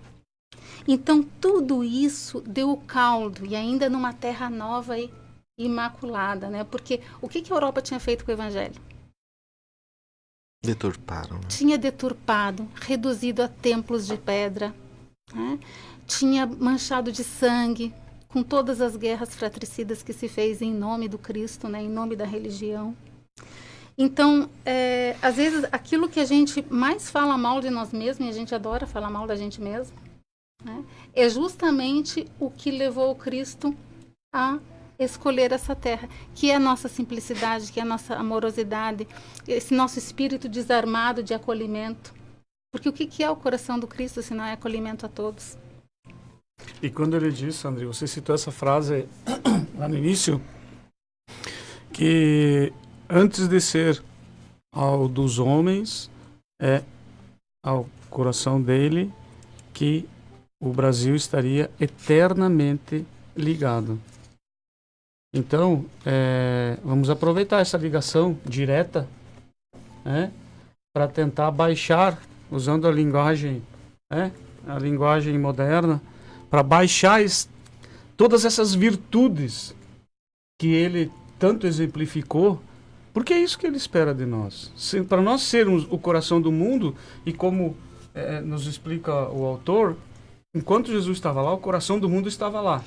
Então, tudo isso deu o caldo, e ainda numa terra nova e imaculada, né? Porque o que a Europa tinha feito com o Evangelho? Deturparam. Né? Tinha deturpado, reduzido a templos de pedra, né? Tinha manchado de sangue, com todas as guerras fratricidas que se fez em nome do Cristo, né? Em nome da religião. Então, às vezes, aquilo que a gente mais fala mal de nós mesmos, e a gente adora falar mal da gente mesmo, né? É justamente o que levou o Cristo a escolher essa terra, que é a nossa simplicidade, que é a nossa amorosidade, esse nosso espírito desarmado de acolhimento. Porque o que é o coração do Cristo, se não é acolhimento a todos? E quando ele disse, André, você citou essa frase lá no início, que antes de ser ao dos homens, é ao coração dele que o Brasil estaria eternamente ligado. Então, vamos aproveitar essa ligação direta, né, para tentar baixar, usando a linguagem moderna, para baixar todas essas virtudes que ele tanto exemplificou, porque é isso que ele espera de nós. Para nós sermos o coração do mundo, e como nos explica o autor, enquanto Jesus estava lá, o coração do mundo estava lá.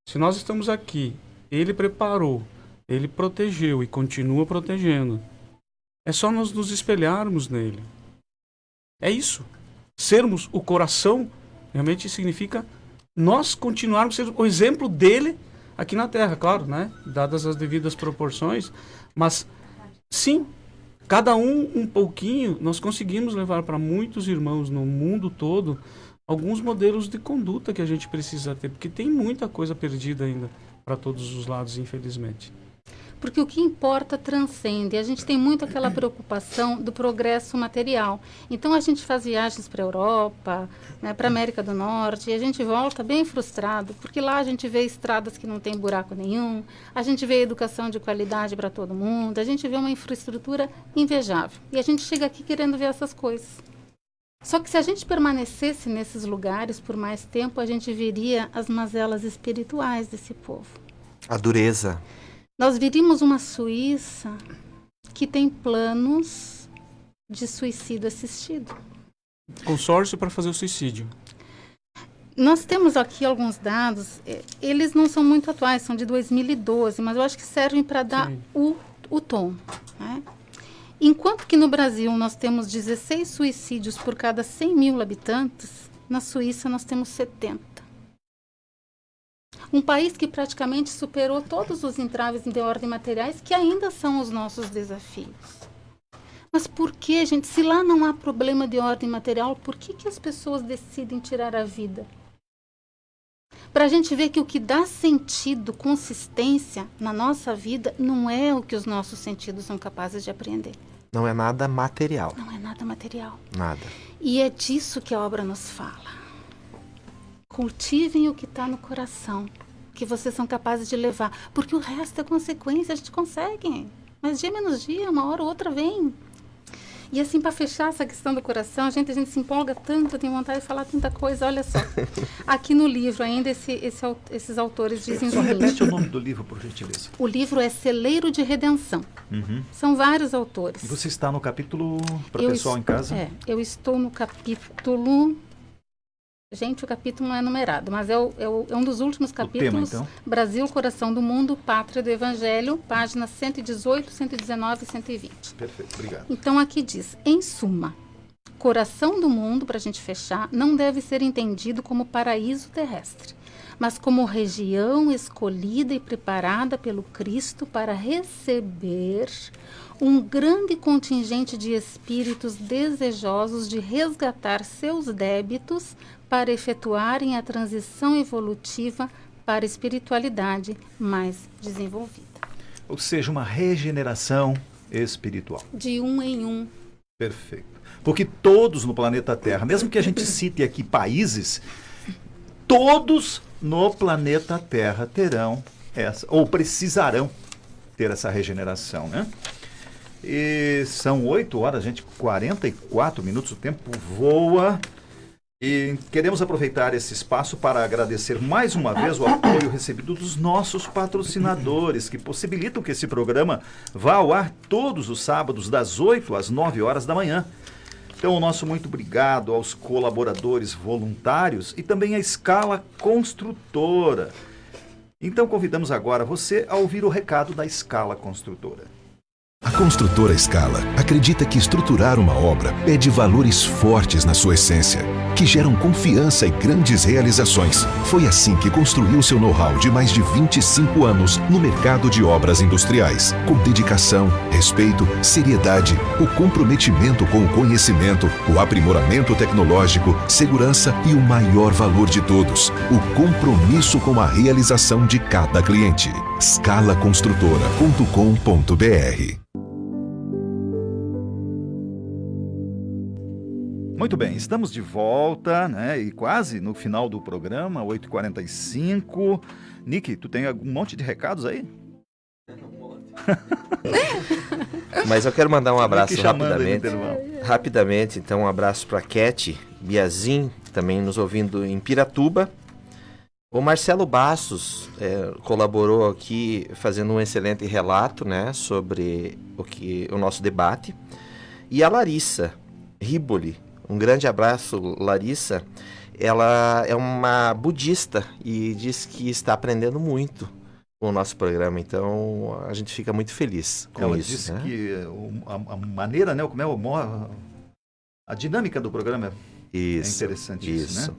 Se nós estamos aqui, ele preparou, ele protegeu e continua protegendo. É só nós nos espelharmos nele. É isso. Sermos o coração realmente significa nós continuarmos sendo o exemplo dele aqui na Terra, claro, né? Dadas as devidas proporções. Mas, sim, cada um pouquinho, nós conseguimos levar para muitos irmãos no mundo todo alguns modelos de conduta que a gente precisa ter, porque tem muita coisa perdida ainda para todos os lados, infelizmente. Porque o que importa transcende. A gente tem muito aquela preocupação do progresso material. Então, a gente faz viagens para a Europa, né, para a América do Norte, e a gente volta bem frustrado, porque lá a gente vê estradas que não tem buraco nenhum, a gente vê educação de qualidade para todo mundo, a gente vê uma infraestrutura invejável. E a gente chega aqui querendo ver essas coisas. Só que se a gente permanecesse nesses lugares por mais tempo, a gente veria as mazelas espirituais desse povo. A dureza. Nós viríamos uma Suíça que tem planos de suicídio assistido. Consórcio para fazer o suicídio. Nós temos aqui alguns dados, eles não são muito atuais, são de 2012, mas eu acho que servem para dar o tom, né? Enquanto que no Brasil nós temos 16 suicídios por cada 100 mil habitantes, na Suíça nós temos 70. Um país que praticamente superou todos os entraves de ordem materiais, que ainda são os nossos desafios. Mas por que, gente, se lá não há problema de ordem material, por que as pessoas decidem tirar a vida? Para a gente ver que o que dá sentido, consistência na nossa vida, não é o que os nossos sentidos são capazes de apreender. Não é nada material. Não é nada material. Nada. E é disso que a obra nos fala. Cultivem o que está no coração, que vocês são capazes de levar, porque o resto é consequência, a gente consegue. Mas dia menos dia, uma hora ou outra vem. E assim, para fechar essa questão do coração, a gente se empolga tanto, tem vontade de falar tanta coisa. Olha só, aqui no livro ainda esses autores dizem o seguinte. Repete o nome do livro, por gentileza. O livro é Celeiro de Redenção. São vários autores. E você está no capítulo, para o pessoal em casa? Eu estou no capítulo... Gente, o capítulo não é numerado, mas é um dos últimos capítulos. O tema, então? Brasil, Coração do Mundo, Pátria do Evangelho, páginas 118, 119 e 120. Perfeito, obrigado. Então, aqui diz, em suma, coração do mundo, para a gente fechar, não deve ser entendido como paraíso terrestre, mas como região escolhida e preparada pelo Cristo para receber um grande contingente de espíritos desejosos de resgatar seus débitos para efetuarem a transição evolutiva para a espiritualidade mais desenvolvida. Ou seja, uma regeneração espiritual. De um em um. Perfeito. Porque todos no planeta Terra, mesmo que a gente cite aqui países, todos no planeta Terra terão essa, ou precisarão ter essa regeneração, né? E são 8 horas, gente, 44 minutos, o tempo voa. E queremos aproveitar esse espaço para agradecer mais uma vez o apoio recebido dos nossos patrocinadores, que possibilitam que esse programa vá ao ar todos os sábados, das 8 às 9 horas da manhã. Então, o nosso muito obrigado aos colaboradores voluntários e também à Escala Construtora. Então, convidamos agora você a ouvir o recado da Escala Construtora. A construtora Scala acredita que estruturar uma obra pede valores fortes na sua essência, que geram confiança e grandes realizações. Foi assim que construiu seu know-how de mais de 25 anos no mercado de obras industriais, com dedicação, respeito, seriedade, o comprometimento com o conhecimento, o aprimoramento tecnológico, segurança e o maior valor de todos, o compromisso com a realização de cada cliente. scalaconstrutora.com.br. Muito bem, estamos de volta, né? E quase no final do programa, 8h45. Nick, tu tem um monte de recados aí? Mas eu quero mandar um abraço Nick chamando rapidamente. aí no intervalo. Rapidamente, então, um abraço para a Cat Biazin, também nos ouvindo em Piratuba. O Marcelo Bastos colaborou aqui fazendo um excelente relato, né, sobre o nosso debate. E a Larissa Riboli, um grande abraço, Larissa. Ela é uma budista e diz que está aprendendo muito com o nosso programa, então a gente fica muito feliz com Ela isso. disse né? que a maneira, né, como é a dinâmica do programa é interessante isso, né?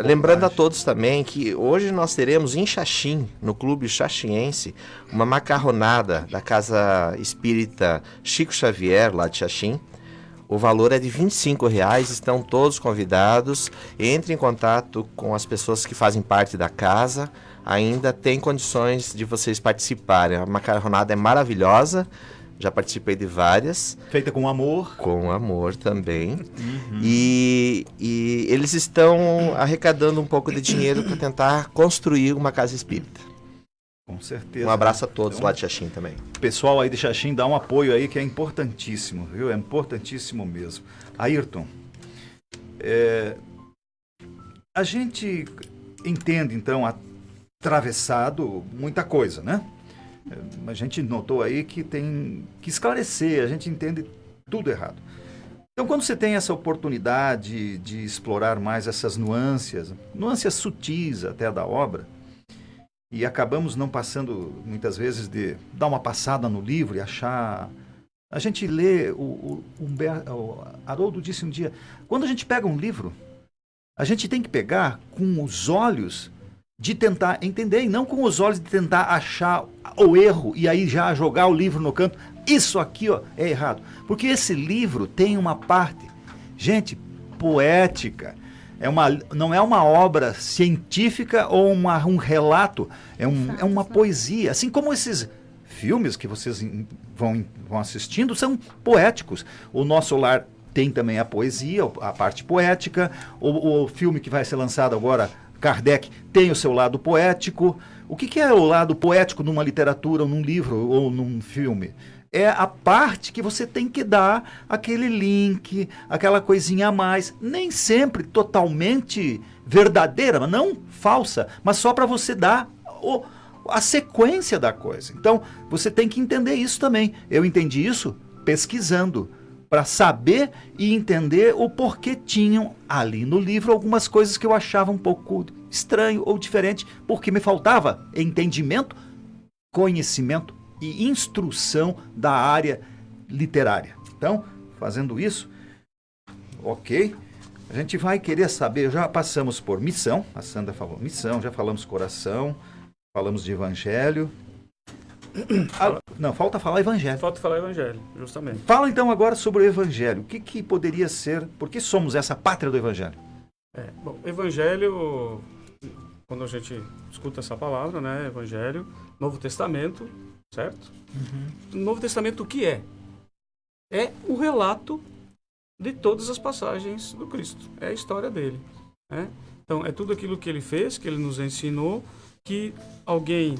Lembrando a todos também que hoje nós teremos em Xaxim, no Clube Xaxiense, uma macarronada da Casa Espírita Chico Xavier, lá de Xaxim. O valor é de R$ 25,00, estão todos convidados. Entre em contato com as pessoas que fazem parte da casa. Ainda tem condições de vocês participarem. A macarronada é maravilhosa, já participei de várias. Feita com amor. Com amor também. Uhum. E eles estão arrecadando um pouco de dinheiro para tentar construir uma casa espírita. Com certeza. Um abraço a todos lá de Xaxim também. Pessoal aí de Xaxim, dá um apoio aí que é importantíssimo, viu? É importantíssimo mesmo. Ayrton, a gente entende, então, atravessado muita coisa, né? A gente notou aí que tem que esclarecer, a gente entende tudo errado. Então, quando você tem essa oportunidade de explorar mais essas nuances sutis até da obra, e acabamos não passando, muitas vezes, de dar uma passada no livro e achar... A gente lê, o Haroldo disse um dia, quando a gente pega um livro, a gente tem que pegar com os olhos de tentar entender, e não com os olhos de tentar achar o erro, e aí já jogar o livro no canto. Isso aqui, ó, é errado. Porque esse livro tem uma parte, gente, poética. Não é uma obra científica ou um relato, é uma poesia. Assim como esses filmes que vocês vão assistindo são poéticos. O Nosso Lar tem também a poesia, a parte poética. O filme que vai ser lançado agora, Kardec, tem o seu lado poético. O que é o lado poético numa literatura, ou num livro, ou num filme? É a parte que você tem que dar aquele link, aquela coisinha a mais, nem sempre totalmente verdadeira, mas não falsa, mas só para você dar a sequência da coisa. Então, você tem que entender isso também. Eu entendi isso pesquisando, para saber e entender o porquê tinham ali no livro algumas coisas que eu achava um pouco estranho ou diferente, porque me faltava entendimento, conhecimento e instrução da área literária. Então, fazendo isso, ok, a gente vai querer saber, já passamos por missão, a Sandra falou missão, já falamos coração, falamos de evangelho. Não, falta falar evangelho. Falta falar evangelho, justamente. Fala então agora sobre o evangelho. O que poderia ser, por que somos essa pátria do evangelho? Bom, evangelho, quando a gente escuta essa palavra, né, evangelho, Novo Testamento, certo? O Novo Testamento o que é? É o relato de todas as passagens do Cristo. É a história dele. Né? Então, é tudo aquilo que ele fez, que ele nos ensinou, que alguém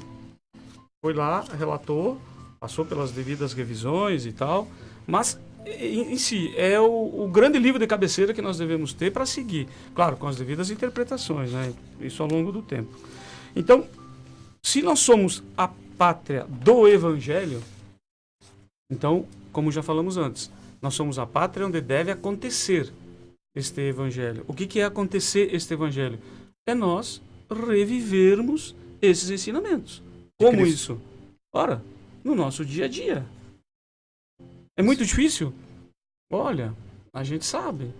foi lá, relatou, passou pelas devidas revisões e tal, mas em si é o grande livro de cabeceira que nós devemos ter para seguir. Claro, com as devidas interpretações, né? Isso ao longo do tempo. Então, se nós somos a pátria do Evangelho, então, como já falamos antes, nós somos a pátria onde deve acontecer este Evangelho. O que é acontecer este Evangelho? É nós revivermos esses ensinamentos. Como isso? Ora, no nosso dia a dia. É muito difícil? Olha, a gente sabe.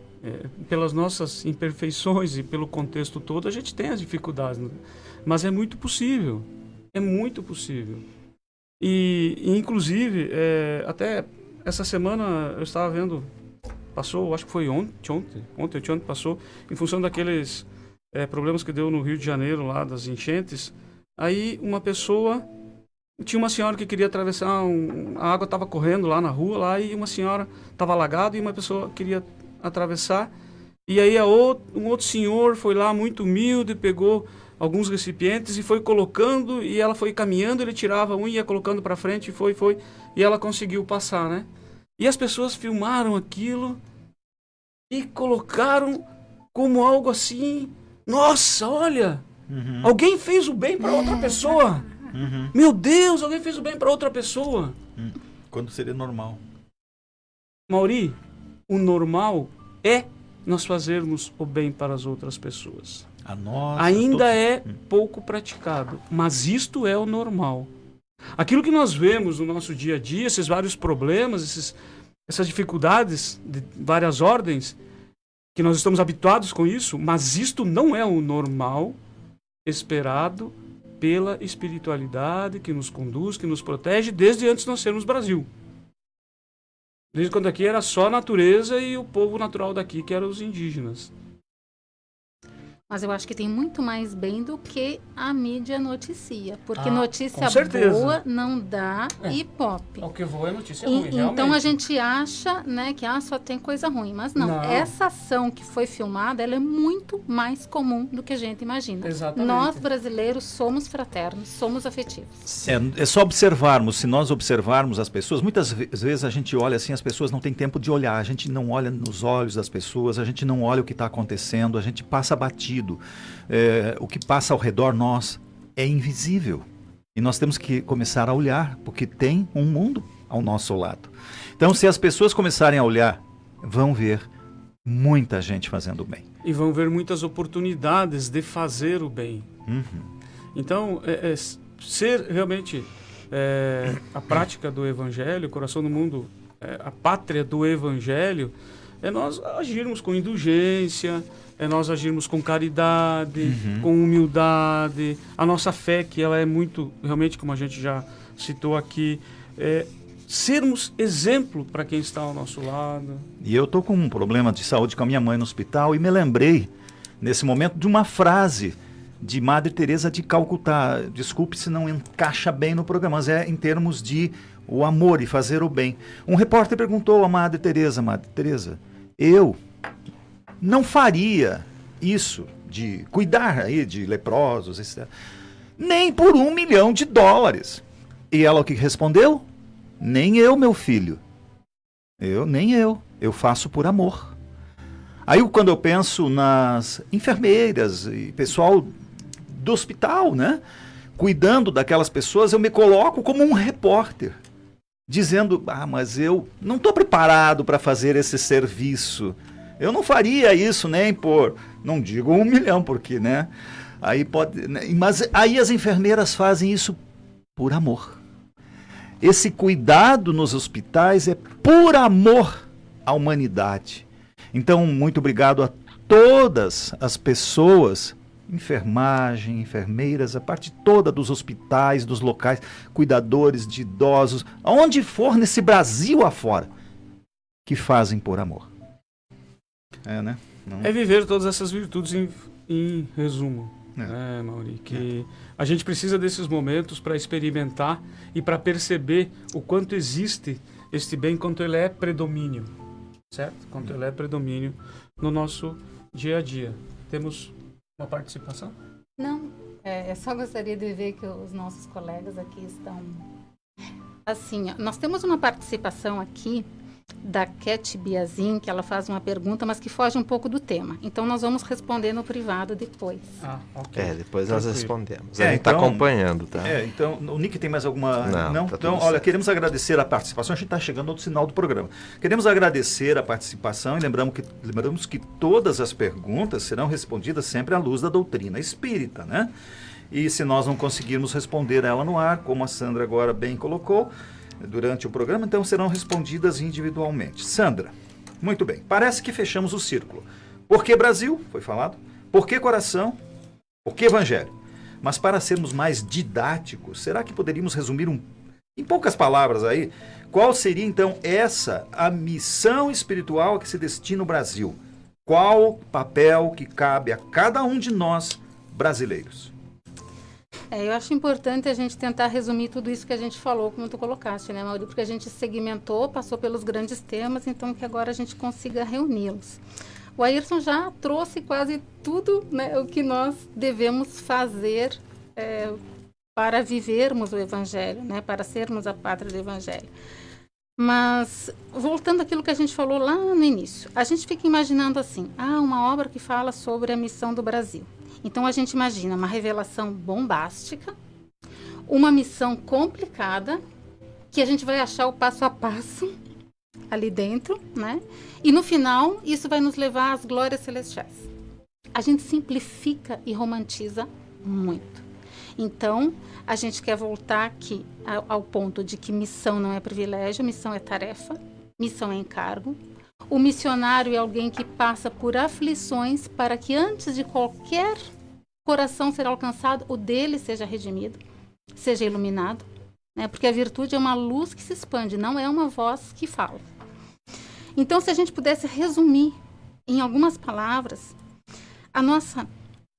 Pelas nossas imperfeições e pelo contexto todo, a gente tem as dificuldades. Né? Mas é muito possível. É muito possível. E inclusive, até essa semana eu estava vendo, passou, acho que foi ontem passou, em função daqueles problemas que deu no Rio de Janeiro, lá das enchentes. Aí uma pessoa, tinha uma senhora que queria atravessar, a água estava correndo lá na rua, lá, e uma senhora estava alagada e uma pessoa queria atravessar. E aí um outro senhor foi lá, muito humilde, pegou alguns recipientes e foi colocando, e ela foi caminhando, ele tirava um e ia colocando para frente, e ela conseguiu passar, né? E as pessoas filmaram aquilo e colocaram como algo assim, nossa, olha, alguém fez o bem para outra pessoa. Meu Deus, alguém fez o bem para outra pessoa. Quando seria normal. Mauri, o normal é nós fazermos o bem para as outras pessoas. Ainda é pouco praticado, mas isto é o normal. Aquilo que nós vemos no nosso dia a dia, esses vários problemas, essas dificuldades de várias ordens, que nós estamos habituados com isso, mas isto não é o normal esperado pela espiritualidade que nos conduz, que nos protege desde antes de nós sermos Brasil. Desde quando aqui era só a natureza e o povo natural daqui, que eram os indígenas. Mas eu acho que tem muito mais bem do que a mídia noticia. Porque notícia boa não dá ibope. O que voa é notícia ruim, então realmente. a gente acha, né, que só tem coisa ruim. Mas não, essa ação que foi filmada, ela é muito mais comum do que a gente imagina. Exatamente. Nós, brasileiros, somos fraternos, somos afetivos. É só observarmos, se nós observarmos as pessoas, muitas vezes a gente olha assim, as pessoas não têm tempo de olhar, a gente não olha nos olhos das pessoas, a gente não olha o que está acontecendo, a gente passa batido. O que passa ao redor nós é invisível. E nós temos que começar a olhar, porque tem um mundo ao nosso lado. Então, se as pessoas começarem a olhar, vão ver muita gente fazendo o bem. E vão ver muitas oportunidades de fazer o bem. Então, ser realmente a prática do Evangelho, o coração do mundo, a pátria do Evangelho, é nós agirmos com indulgência, é nós agirmos com caridade, com humildade. A nossa fé, que ela é muito, realmente, como a gente já citou aqui, sermos exemplo para quem está ao nosso lado. E eu estou com um problema de saúde com a minha mãe no hospital e me lembrei, nesse momento, de uma frase de Madre Teresa de Calcutá. Desculpe se não encaixa bem no programa, mas é em termos de o amor e fazer o bem. Um repórter perguntou a Madre Teresa, eu não faria isso de cuidar aí de leprosos, etc., nem por $1 milhão. E ela o que respondeu? Nem eu, meu filho. Nem eu. Eu faço por amor. Aí quando eu penso nas enfermeiras e pessoal do hospital, né, cuidando daquelas pessoas, eu me coloco como um repórter, dizendo, mas eu não estou preparado para fazer esse serviço. Eu não faria isso nem por, não digo 1 milhão, porque, né? Aí pode, mas aí as enfermeiras fazem isso por amor. Esse cuidado nos hospitais é por amor à humanidade. Então, muito obrigado a todas as pessoas, enfermagem, enfermeiras, a parte toda dos hospitais, dos locais, cuidadores de idosos, aonde for nesse Brasil afora, que fazem por amor. Né? É viver todas essas virtudes em resumo. né, Mauri? Que a gente precisa desses momentos para experimentar e para perceber o quanto existe este bem, quanto ele é predomínio, certo? Quanto ele é predomínio no nosso dia a dia. Temos uma participação? Não, só gostaria de ver que os nossos colegas aqui estão... Assim, nós temos uma participação aqui da Cat Biazin, que ela faz uma pergunta, mas que foge um pouco do tema. Então, nós vamos responder no privado depois. Ok. Depois nós respondemos. A É, gente está então- acompanhando, tá? Então, o Nick tem mais alguma... Não, tá Então, tudo olha, certo. queremos agradecer a participação. A gente está chegando ao final do programa. Queremos agradecer a participação e lembramos que todas as perguntas serão respondidas sempre à luz da doutrina espírita, né? E se nós não conseguirmos responder ela no ar, como a Sandra agora bem colocou, durante o programa, então serão respondidas individualmente. Sandra, muito bem. Parece que fechamos o círculo. Por que Brasil? Foi falado. Por que coração? Por que evangelho? Mas para sermos mais didáticos, será que poderíamos resumir em poucas palavras aí, qual seria então a missão espiritual a que se destina o Brasil? Qual papel que cabe a cada um de nós brasileiros? Eu acho importante a gente tentar resumir tudo isso que a gente falou, como tu colocaste, né, Mauri? Porque a gente segmentou, passou pelos grandes temas, então que agora a gente consiga reuni-los. O Ayrton já trouxe quase tudo, né, o que nós devemos fazer para vivermos o Evangelho, né, para sermos a pátria do Evangelho. Mas, voltando àquilo que a gente falou lá no início, a gente fica imaginando assim, uma obra que fala sobre a missão do Brasil. Então, a gente imagina uma revelação bombástica, uma missão complicada, que a gente vai achar o passo a passo ali dentro, né? E no final, isso vai nos levar às glórias celestiais. A gente simplifica e romantiza muito. Então, a gente quer voltar aqui ao ponto de que missão não é privilégio, missão é tarefa, missão é encargo. O missionário é alguém que passa por aflições para que antes de qualquer coração ser alcançado, o dele seja redimido, seja iluminado, né? Porque a virtude é uma luz que se expande, não é uma voz que fala. Então, se a gente pudesse resumir em algumas palavras,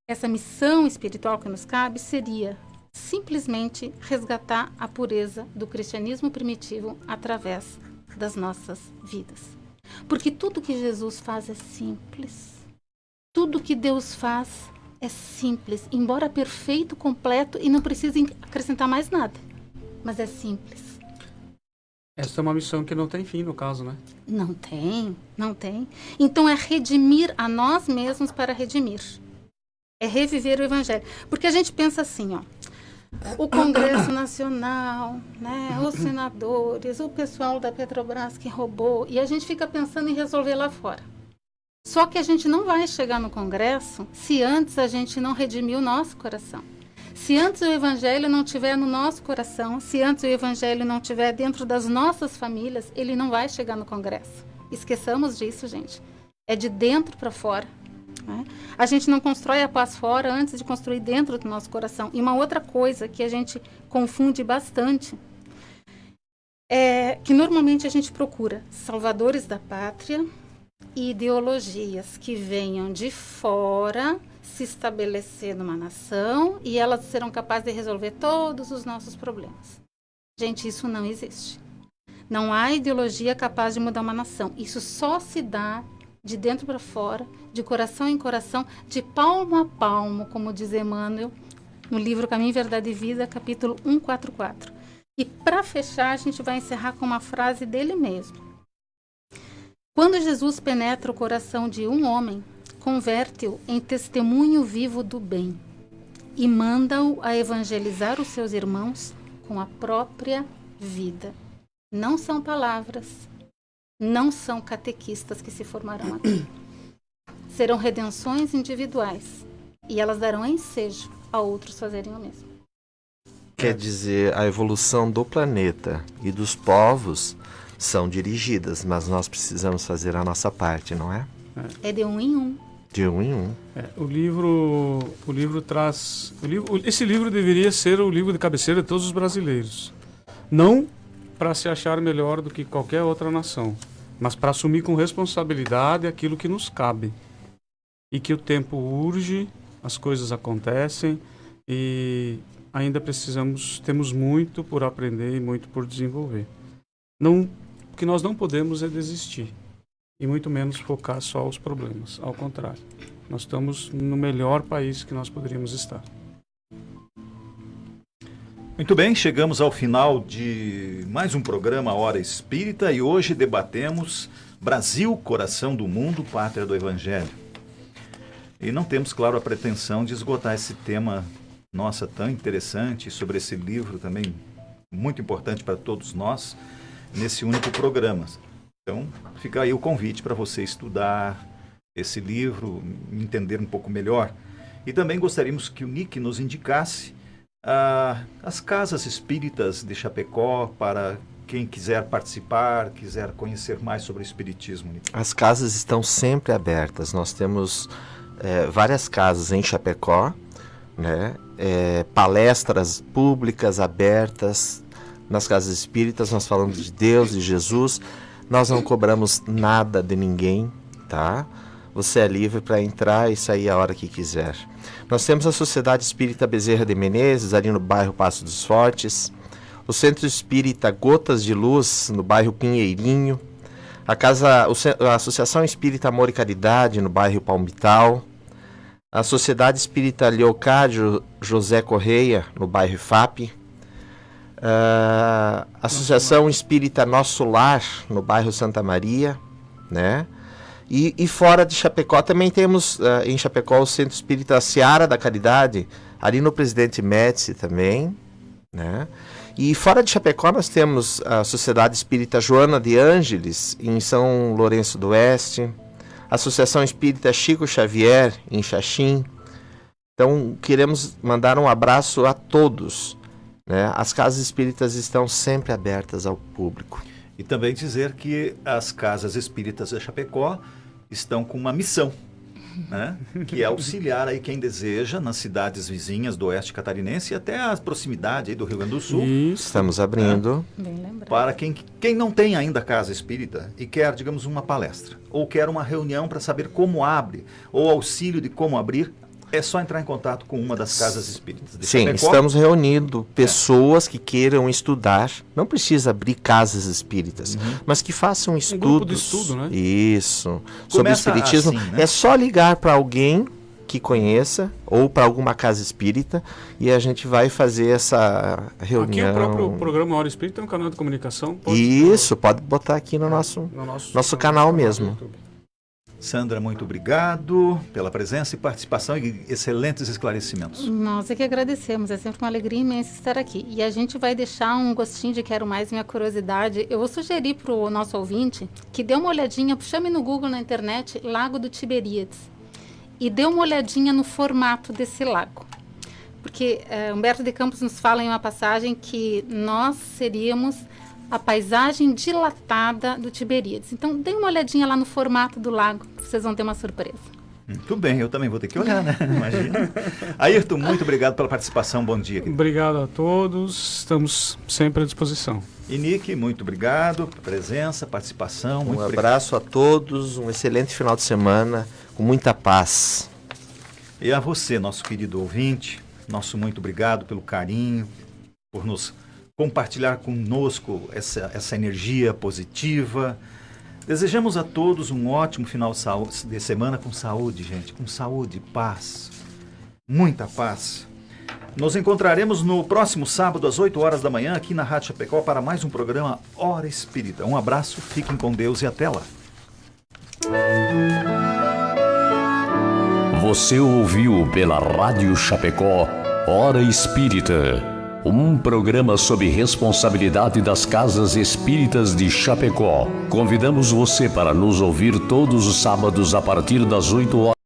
essa missão espiritual que nos cabe seria simplesmente resgatar a pureza do cristianismo primitivo através das nossas vidas. Porque tudo que Jesus faz é simples. Tudo que Deus faz é simples, embora perfeito, completo e não precisa acrescentar mais nada. Mas é simples. Essa é uma missão que não tem fim, no caso, né? Não tem, não tem. Então é redimir a nós mesmos para redimir. É reviver o Evangelho. Porque a gente pensa assim, o Congresso Nacional, né, os senadores, o pessoal da Petrobras que roubou, e a gente fica pensando em resolver lá fora. Só que a gente não vai chegar no Congresso se antes a gente não redimir o nosso coração. Se antes o Evangelho não estiver no nosso coração, se antes o Evangelho não estiver dentro das nossas famílias, ele não vai chegar no Congresso. Esqueçamos disso, gente. É de dentro para fora. Né? A gente não constrói a paz fora antes de construir dentro do nosso coração. E uma outra coisa que a gente confunde bastante é que normalmente a gente procura salvadores da pátria e ideologias que venham de fora se estabelecer numa nação e elas serão capazes de resolver todos os nossos problemas. Gente, isso não existe. Não há ideologia capaz de mudar uma nação. Isso só se dá de dentro para fora, de coração em coração, de palmo a palmo, como diz Emmanuel, no livro Caminho, Verdade e Vida, capítulo 144. E para fechar, a gente vai encerrar com uma frase dele mesmo. Quando Jesus penetra o coração de um homem, converte-o em testemunho vivo do bem e manda-o a evangelizar os seus irmãos com a própria vida. Não são palavras, não são catequistas que se formarão aqui. Serão redenções individuais e elas darão ensejo a outros fazerem o mesmo. Quer dizer, a evolução do planeta e dos povos são dirigidas, mas nós precisamos fazer a nossa parte, não é? É de um em um. De um em um. O livro traz... esse livro deveria ser o livro de cabeceira de todos os brasileiros. Não para se achar melhor do que qualquer outra nação, mas para assumir com responsabilidade aquilo que nos cabe. E que o tempo urge as coisas acontecem e ainda temos muito por aprender e muito por desenvolver. O que nós não podemos é desistir e muito menos focar só os problemas. Ao contrário, nós estamos no melhor país que nós poderíamos estar. Muito bem, chegamos ao final de mais um programa Hora Espírita e hoje debatemos Brasil, coração do mundo, pátria do Evangelho. E não temos, claro, a pretensão de esgotar esse tema, nossa, tão interessante, sobre esse livro também muito importante para todos nós, nesse único programa. Então, fica aí o convite para você estudar esse livro, entender um pouco melhor. E também gostaríamos que o Nick nos indicasse as casas espíritas de Chapecó para quem quiser participar, quiser conhecer mais sobre o espiritismo. Nick. As casas estão sempre abertas. Nós temos várias casas em Chapecó, né? Palestras públicas abertas nas casas espíritas. Nós falamos de Deus, de Jesus. Nós não cobramos nada de ninguém, tá? Você é livre para entrar e sair a hora que quiser. Nós temos a Sociedade Espírita Bezerra de Menezes, ali no bairro Passo dos Fortes. O Centro Espírita Gotas de Luz, no bairro Pinheirinho. A Associação Espírita Amor e Caridade, no bairro Palmital. A Sociedade Espírita Leocádio José Correia, no bairro FAP. A Associação Espírita Nosso Lar, no bairro Santa Maria, né? E fora de Chapecó também temos em Chapecó o Centro Espírita Seara da Caridade, ali no Presidente Médici também, né? E fora de Chapecó nós temos a Sociedade Espírita Joana de Ângeles, em São Lourenço do Oeste, a Associação Espírita Chico Xavier, em Xaxim. Então queremos mandar um abraço a todos, né? As casas espíritas estão sempre abertas ao público. E também dizer que as casas espíritas de Chapecó estão com uma missão, né? Que é auxiliar aí quem deseja nas cidades vizinhas do Oeste Catarinense e até a proximidade aí do Rio Grande do Sul. Isso. Estamos abrindo. Bem lembrado. Para quem não tem ainda casa espírita e quer, digamos, uma palestra, ou quer uma reunião para saber como abre, ou auxílio de como abrir, é só entrar em contato com uma das casas espíritas de Sim, Chapecó. estamos reunindo pessoas que queiram estudar. Não precisa abrir casas espíritas, mas que façam estudos. grupo de estudo, né? Isso. Sobre o Começa espiritismo. assim, né? É só ligar para alguém que conheça ou para alguma casa espírita e a gente vai fazer essa reunião. Aqui o próprio programa Hora Espírita tem um canal de comunicação. Isso, pode botar aqui no nosso canal mesmo. Sandra, muito obrigado pela presença e participação e excelentes esclarecimentos. Nós é que agradecemos, é sempre uma alegria imensa estar aqui. E a gente vai deixar um gostinho de quero mais, minha curiosidade. Eu vou sugerir para o nosso ouvinte que dê uma olhadinha, chame no Google, na internet, Lago do Tiberíades. E dê uma olhadinha no formato desse lago. Porque Humberto de Campos nos fala em uma passagem que nós seríamos a paisagem dilatada do Tiberíades. Então, dê uma olhadinha lá no formato do lago, vocês vão ter uma surpresa. Muito bem, eu também vou ter que olhar, né? Imagina. Ayrton, muito obrigado pela participação, bom dia. Querido. Obrigado a todos, estamos sempre à disposição. E Nick, muito obrigado pela presença, participação. Um abraço a todos, um excelente final de semana, com muita paz. E a você, nosso querido ouvinte, nosso muito obrigado pelo carinho, por nos compartilhar conosco essa energia positiva. Desejamos a todos um ótimo final de semana com saúde, gente, com saúde, paz, muita paz. Nos encontraremos no próximo sábado às 8 horas da manhã aqui na Rádio Chapecó para mais um programa Hora Espírita. Um abraço, fiquem com Deus e até lá. Você ouviu pela Rádio Chapecó Hora Espírita. Um programa sob responsabilidade das Casas Espíritas de Chapecó. Convidamos você para nos ouvir todos os sábados a partir das 8 horas.